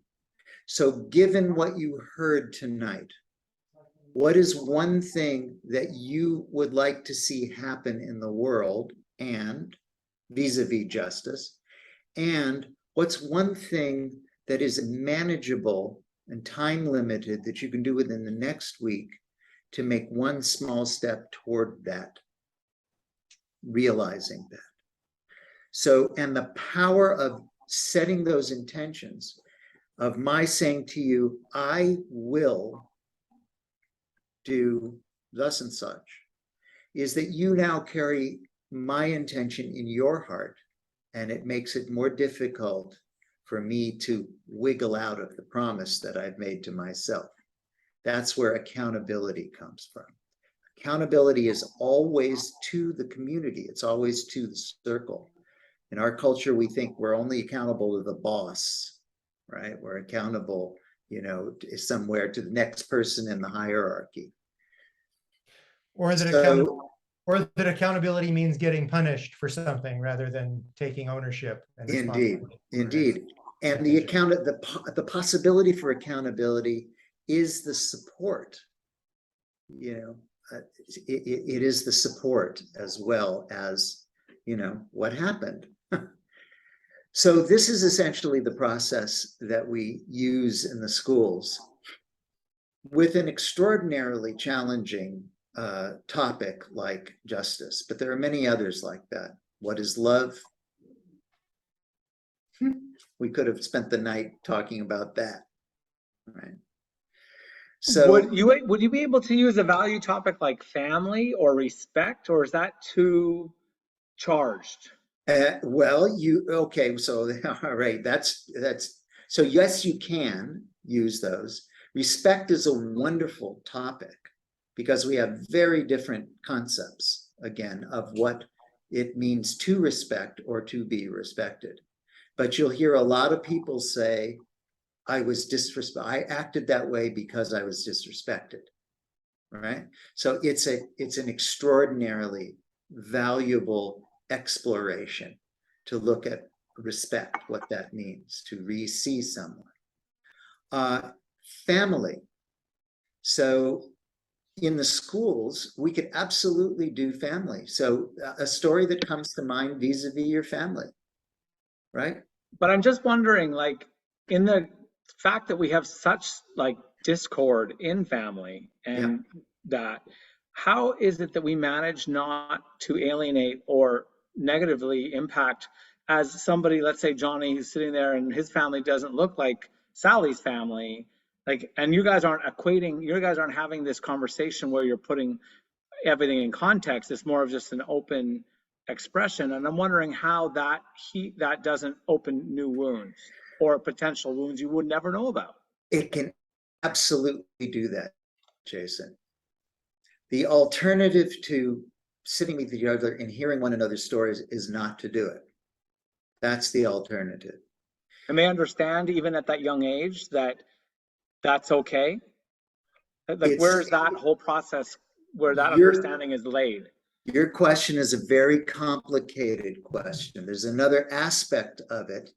So given what you heard tonight, what is one thing that you would like to see happen in the world and vis-a-vis justice? And what's one thing that is manageable and time limited that you can do within the next week to make one small step toward that, realizing that? So, and the power of setting those intentions, of my saying to you, I will do thus and such, is that you now carry my intention in your heart, and it makes it more difficult for me to wiggle out of the promise that I've made to myself. That's where accountability comes from. Accountability is always to the community. It's always to the circle. In our culture, we think we're only accountable to the boss, right? We're accountable, somewhere to the next person in the hierarchy. Or that accountability means getting punished for something rather than taking ownership and responsibility. Indeed. And the possibility for accountability is the support. It is the support as well as, what happened. So this is essentially the process that we use in the schools with an extraordinarily challenging topic like justice, but there are many others like that. What is love? We could have spent the night talking about that, right? So would you be able to use a value topic like family or respect, or is that too charged? Okay, so all right, that's so yes, you can use those. Respect is a wonderful topic because we have very different concepts, again, of what it means to respect or to be respected. But you'll hear a lot of people say, I acted that way because I was disrespected, right? So it's an extraordinarily valuable exploration to look at respect, what that means, to re-see someone. Family. So in the schools, we could absolutely do family. So a story that comes to mind vis-a-vis your family, right? But I'm just wondering, like, in the fact that we have such like discord in family and that, how is it that we manage not to alienate or negatively impact, as somebody, let's say Johnny, who's sitting there and his family doesn't look like Sally's family, like, and you guys aren't having this conversation where you're putting everything in context. It's more of just an open expression. And I'm wondering how that doesn't open new wounds or potential wounds you would never know about. It can absolutely do that, Jason. The alternative to sitting with each other and hearing one another's stories is not to do it. That's the alternative. And they understand, even at that young age, that that's okay. Like, where's that whole process where that understanding is laid? Your question is a very complicated question. There's another aspect of it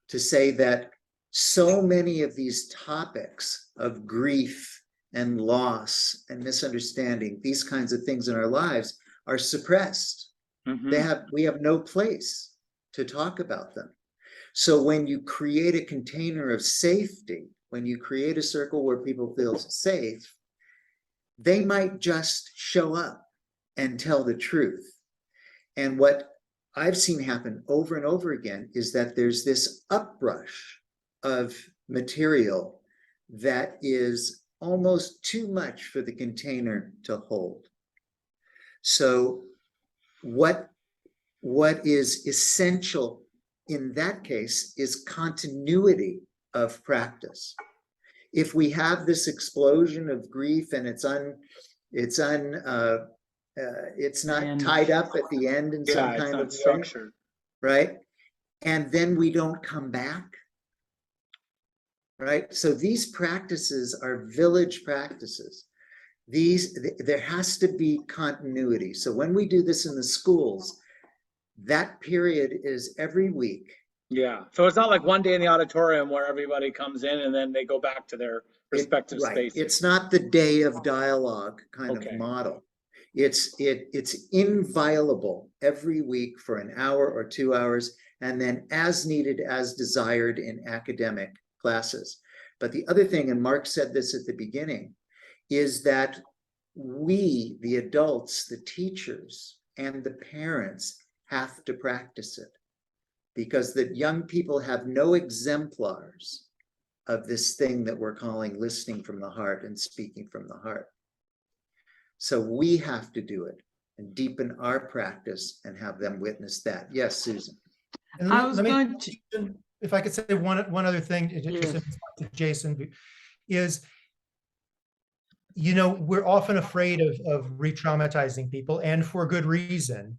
to say that so many of these topics of grief and loss and misunderstanding, these kinds of things in our lives are suppressed. We have no place to talk about them. So when you create a container of safety, when you create a circle where people feel safe, they might just show up and tell the truth. And what I've seen happen over and over again is that there's this uprush of material that is almost too much for the container to hold. So what is essential in that case is continuity of practice. If we have this explosion of grief and it's not tied up at the end in some kind of structure, right? And then we don't come back, right? So these practices are village practices. There has to be continuity. So when we do this in the schools, that period is every week. Yeah. So it's not like one day in the auditorium where everybody comes in and then they go back to their respective spaces. It's not the day of dialogue kind of model. It's inviolable every week for an hour or 2 hours, and then as needed, as desired in academic classes. But the other thing, and Mark said this at the beginning, is that we, the adults, the teachers, and the parents have to practice it, because the young people have no exemplars of this thing that we're calling listening from the heart and speaking from the heart. So we have to do it and deepen our practice and have them witness that. Yes, Susan. And if I could say one other thing to Jason, is, you know, we're often afraid of re-traumatizing people, and for good reason.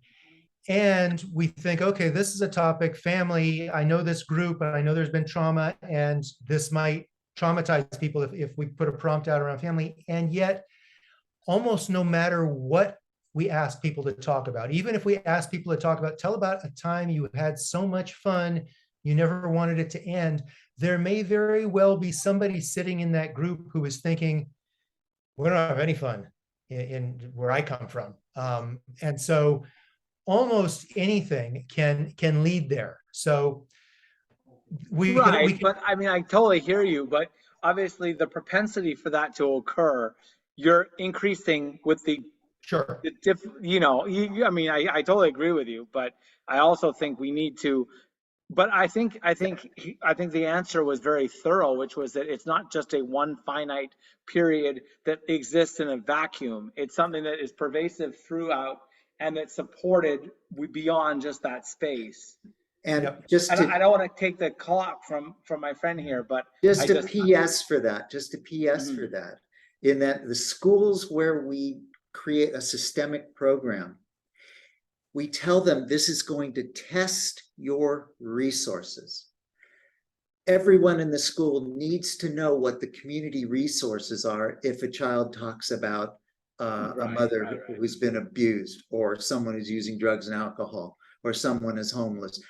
And we think, okay, this is a topic, family, I know this group, I know there's been trauma, and this might traumatize people if we put a prompt out around family. And yet, almost no matter what we ask people to talk about, even if we ask people to talk about, tell about a time you had so much fun, you never wanted it to end, there may very well be somebody sitting in that group who is thinking, we don't have any fun in where I come from. And so almost anything can lead there. So but I mean, I totally hear you, but obviously the propensity for that to occur, you're increasing with the I mean, I totally agree with you, but I also think we need to, but I think the answer was very thorough, which was that it's not just a one finite period that exists in a vacuum. It's something that is pervasive throughout and that's supported beyond just that space. And I don't want to take the clock from my friend here, but just a PS for that, for that, in that the schools where we create a systemic program, we tell them this is going to test your resources. Everyone in the school needs to know what the community resources are if a child talks about a mother who's been abused, or someone who's using drugs and alcohol, or someone is homeless,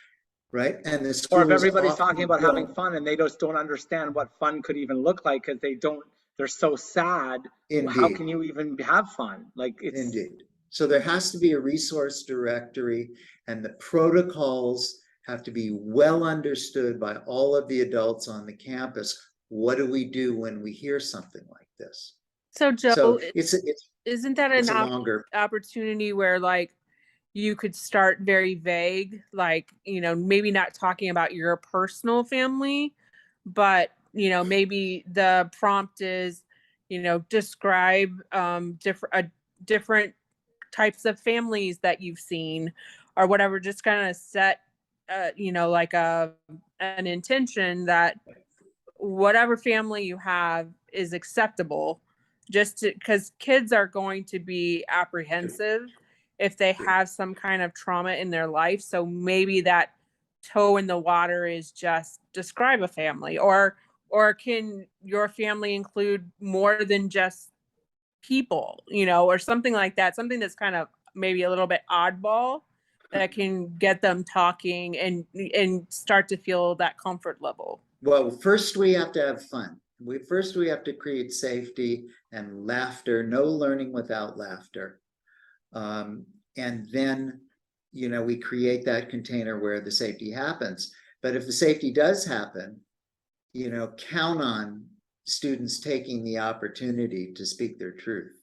right? And the schools, or if everybody's talking about having fun and they just don't understand what fun could even look like because they're so sad. Indeed. How can you even have fun? Like, it's indeed. So there has to be a resource directory, and the protocols have to be well understood by all of the adults on the campus. What do we do when we hear something like this? So Joe, so isn't that an opportunity where, like, you could start very vague, like, you know, maybe not talking about your personal family, but, you know, maybe the prompt is, you know, describe different types of families that you've seen, or whatever, just kind of set you know, like an intention that whatever family you have is acceptable, just because kids are going to be apprehensive if they have some kind of trauma in their life. So maybe that toe in the water is just describe a family, or can your family include more than just people, you know, or something like that, something that's kind of maybe a little bit oddball that can get them talking and start to feel that comfort level? Well, first we have to have fun. First we have to create safety and laughter, no learning without laughter. And then, you know, we create that container where the safety happens. But if the safety does happen, you know, count on students taking the opportunity to speak their truth.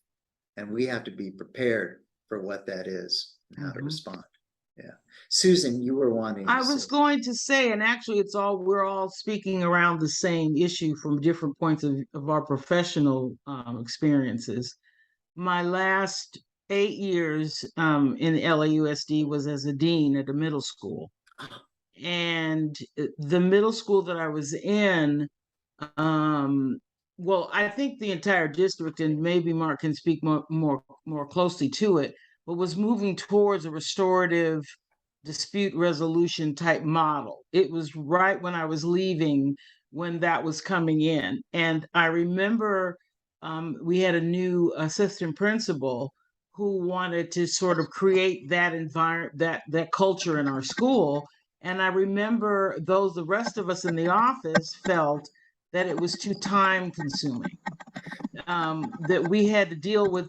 And we have to be prepared for what that is and how to respond. Yeah. Susan, you were wanting to I was say. going to say, and actually we're all speaking around the same issue from different points of our professional experiences. My last 8 years in LAUSD was as a dean at a middle school. And the middle school that I was in, well, I think the entire district, and maybe Mark can speak more closely to it, but was moving towards a restorative dispute resolution type model. It was right when I was leaving when that was coming in. And I remember we had a new assistant principal who wanted to sort of create that environment, that culture in our school. And I remember the rest of us in the office felt that it was too time consuming, that we had to deal with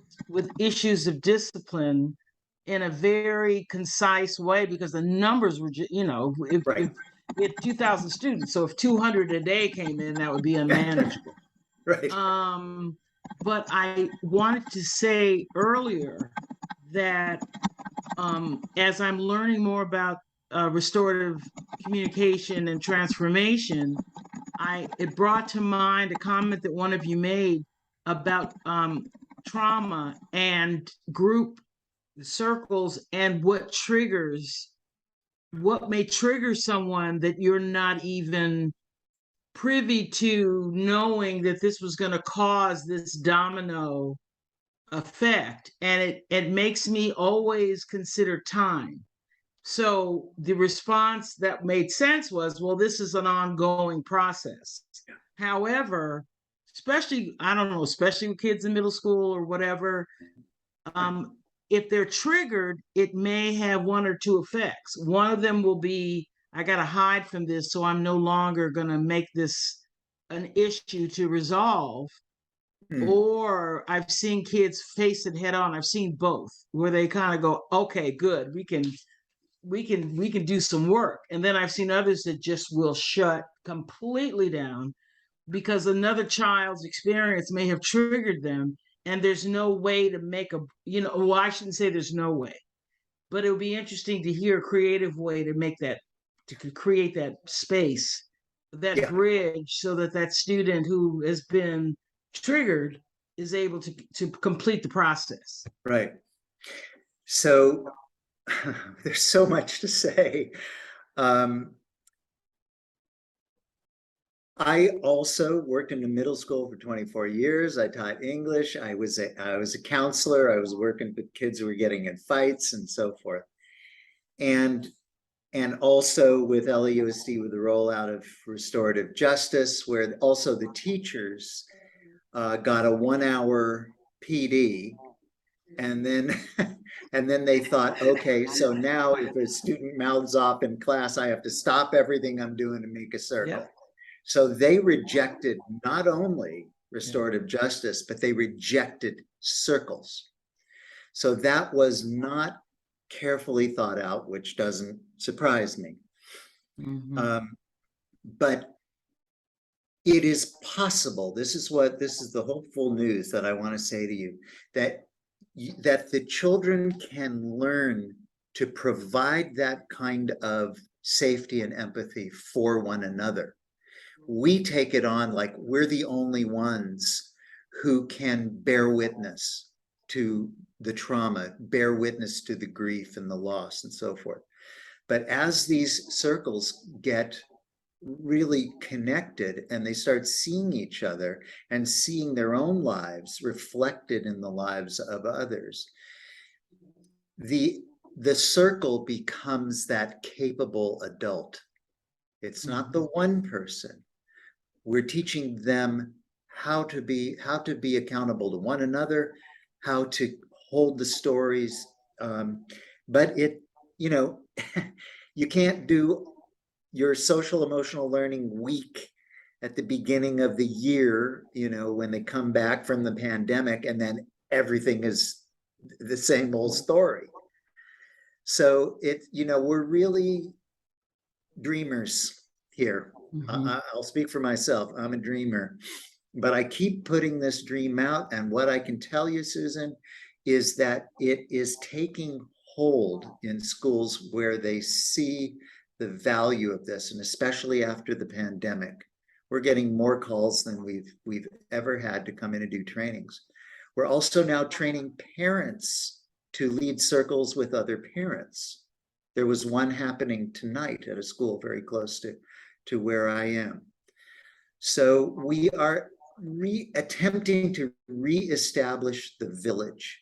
issues of discipline in a very concise way because the numbers were, if we had 2,000 students, so if 200 a day came in, that would be unmanageable. Right. But I wanted to say earlier that as I'm learning more about restorative communication and transformation, it brought to mind a comment that one of you made about trauma and group circles and what may trigger someone that you're not even privy to, knowing that this was going to cause this domino effect. And it makes me always consider time. So the response that made sense was, well, this is an ongoing process. Yeah. However, especially with kids in middle school or whatever, if they're triggered, it may have one or two effects. One of them will be, I got to hide from this, so I'm no longer going to make this an issue to resolve. Or I've seen kids face it head on. I've seen both, where they kind of go, okay, good, we can do some work. And then I've seen others that just will shut completely down because another child's experience may have triggered them, and there's no way to make well, I shouldn't say there's no way, but it would be interesting to hear a creative way to make that, to create that space, that bridge, so that student who has been triggered is able to complete the process. Right. So there's so much to say. I also worked in a middle school for 24 years. I taught English. I was a counselor. I was working with kids who were getting in fights and so forth. And also with LAUSD with the rollout of restorative justice, where also the teachers got a 1-hour PD. And then they thought, okay, so now if a student mouths off in class, I have to stop everything I'm doing and make a circle. Yeah. So they rejected not only restorative justice, but they rejected circles. So that was not carefully thought out, which doesn't surprise me. But it is possible, this is the hopeful news that I want to say to you, that the children can learn to provide that kind of safety and empathy for one another. We take it on like we're the only ones who can bear witness to the trauma, bear witness to the grief and the loss and so forth. But as these circles get really connected and they start seeing each other and seeing their own lives reflected in the lives of others, the circle becomes that capable adult. It's not the one person. We're teaching them how to be accountable to one another, how to hold the stories But it, you know, you can't do your social emotional learning week at the beginning of the year, you know, when they come back from the pandemic, and then everything is the same old story. So it, you know, we're really dreamers here. I'll speak for myself. I'm a dreamer, but I keep putting this dream out. And what I can tell you, Susan, is that it is taking hold in schools where they see the value of this, and especially after the pandemic. We're getting more calls than we've ever had to come in and do trainings. We're also now training parents to lead circles with other parents. There was one happening tonight at a school very close to where I am. So we are attempting to reestablish the village.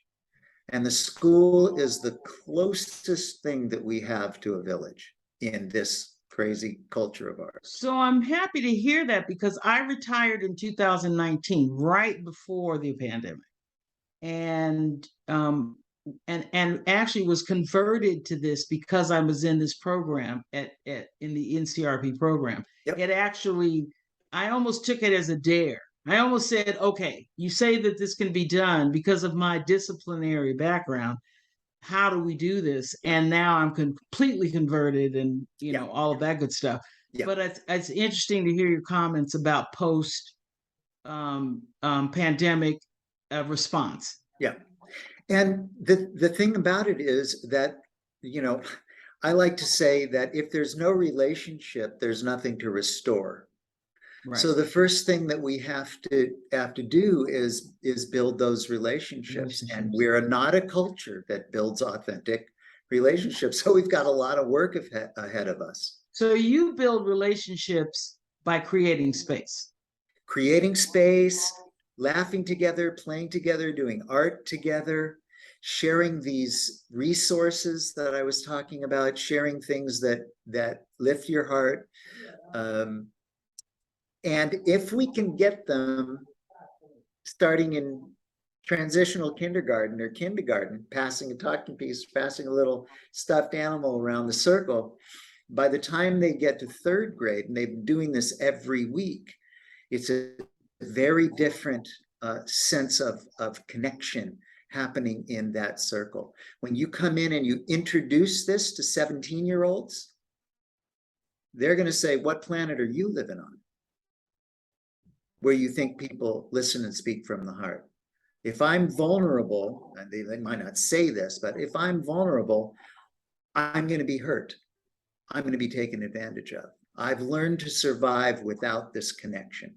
And the school is the closest thing that we have to a village in this crazy culture of ours. So I'm happy to hear that, because I retired in 2019, right before the pandemic. And actually was converted to this because I was in this program in the NCRP program. Yep. It actually, I almost took it as a dare. I almost said, okay, you say that this can be done because of my disciplinary background. How do we do this? And now I'm completely converted, and you know, all of that good stuff. Yeah. But it's interesting to hear your comments about post pandemic response. Yeah. And the thing about it is that, you know, I like to say that if there's no relationship, there's nothing to restore. Right. So the first thing that we have to do is build those relationships. And we're not a culture that builds authentic relationships. So we've got a lot of work ahead of us. So you build relationships by creating space. Creating space, laughing together, playing together, doing art together, sharing these resources that I was talking about, sharing things that lift your heart. And if we can get them starting in transitional kindergarten or kindergarten, passing a talking piece, passing a little stuffed animal around the circle, by the time they get to third grade, and they've been doing this every week, it's a very different sense of connection happening in that circle. When you come in and you introduce this to 17-year-olds, they're going to say, what planet are you living on, where you think people listen and speak from the heart? If I'm vulnerable, and they might not say this, but if I'm vulnerable, I'm going to be hurt. I'm going to be taken advantage of. I've learned to survive without this connection.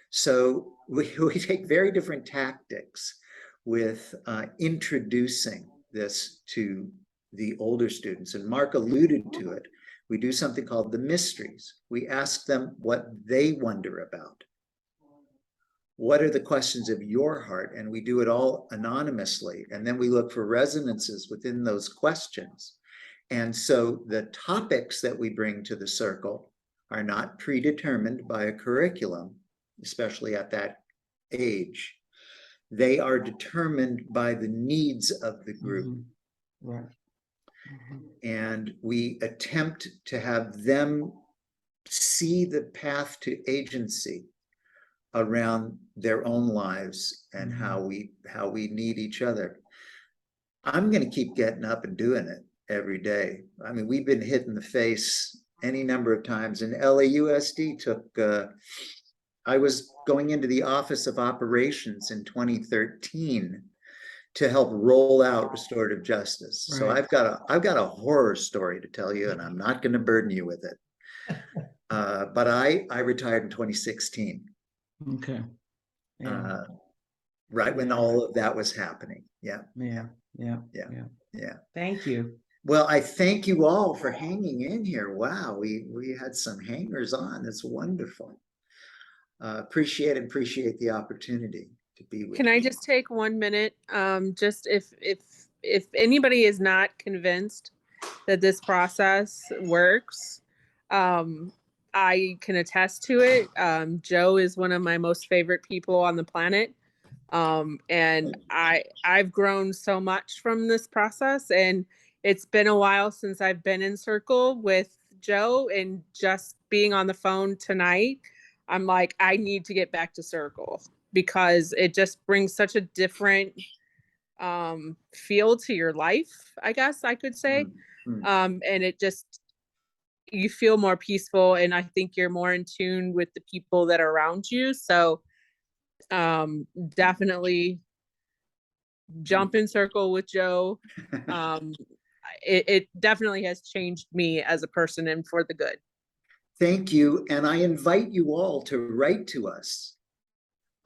So we take very different tactics with introducing this to the older students. And Marc alluded to it. We do something called the mysteries. We ask them what they wonder about. What are the questions of your heart? And we do it all anonymously. And then we look for resonances within those questions. And so the topics that we bring to the circle are not predetermined by a curriculum, especially at that age. They are determined by the needs of the group. Mm-hmm. Right. Mm-hmm. And we attempt to have them see the path to agency around their own lives and how we need each other. I'm going to keep getting up and doing it every day. I mean, we've been hit in the face any number of times. And LAUSD took, I was going into the Office of Operations in 2013 to help roll out restorative justice. Right. So I've got a horror story to tell you, and I'm not going to burden you with it. But I retired in 2016. Okay. Yeah. Right when all of that was happening. Yeah. Thank you. Well, I thank you all for hanging in here. Wow, we had some hangers on. It's wonderful. Appreciate the opportunity to be with you. Can I just take 1 minute? Just if anybody is not convinced that this process works, I can attest to it. Joe is one of my most favorite people on the planet. And I've grown so much from this process, and it's been a while since I've been in circle with Joe, and just being on the phone tonight, I'm like, I need to get back to circle because it just brings such a different feel to your life, I guess I could say. And it just, you feel more peaceful, and I think you're more in tune with the people that are around you. So definitely jump in circle with Joe. It definitely has changed me as a person and for the good. Thank you. And I invite you all to write to us.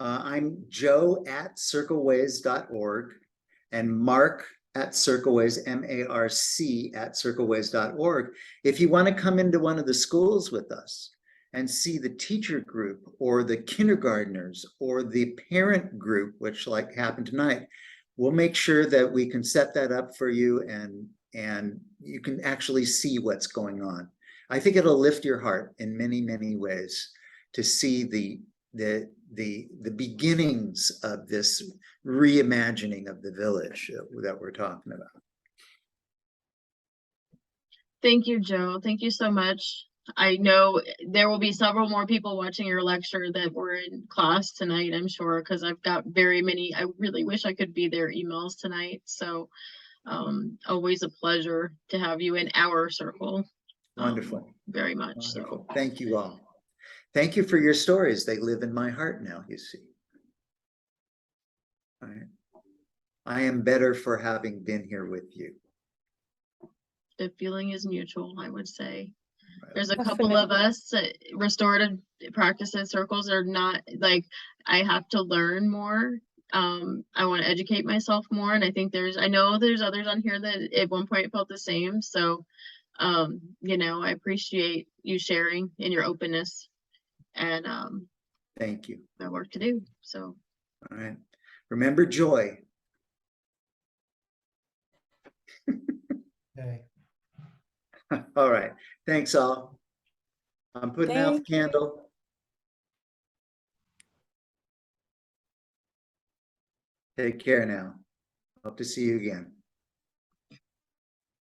I'm joe@circleways.org and Marc at Circleways, MARC@circleways.org. If you want to come into one of the schools with us and see the teacher group or the kindergartners or the parent group, which like happened tonight, we'll make sure that we can set that up for you, and you can actually see what's going on. I think it'll lift your heart in many, many ways to see the beginnings of this reimagining of the village that we're talking about. Thank you, Joe. Thank you so much. I know there will be several more people watching your lecture that were in class tonight, I'm sure, because I've got very many. I really wish I could be there emails tonight. So always a pleasure to have you in our circle. Wonderful. Very much. Wonderful. So Thank you all. Thank you for your stories. They live in my heart now, you see. All right. I am better for having been here with you. the feeling is mutual, I would say. Right. There's a couple of us restorative practices circles are not like, I have to learn more. I want to educate myself more, and I think I know there's others on here that at one point felt the same. So you know, I appreciate you sharing and your openness, and Thank you. got work to do. So All right. Remember joy. Okay. All right. Thanks all. I'm putting out the Thank you. candle. Take care now. Hope to see you again.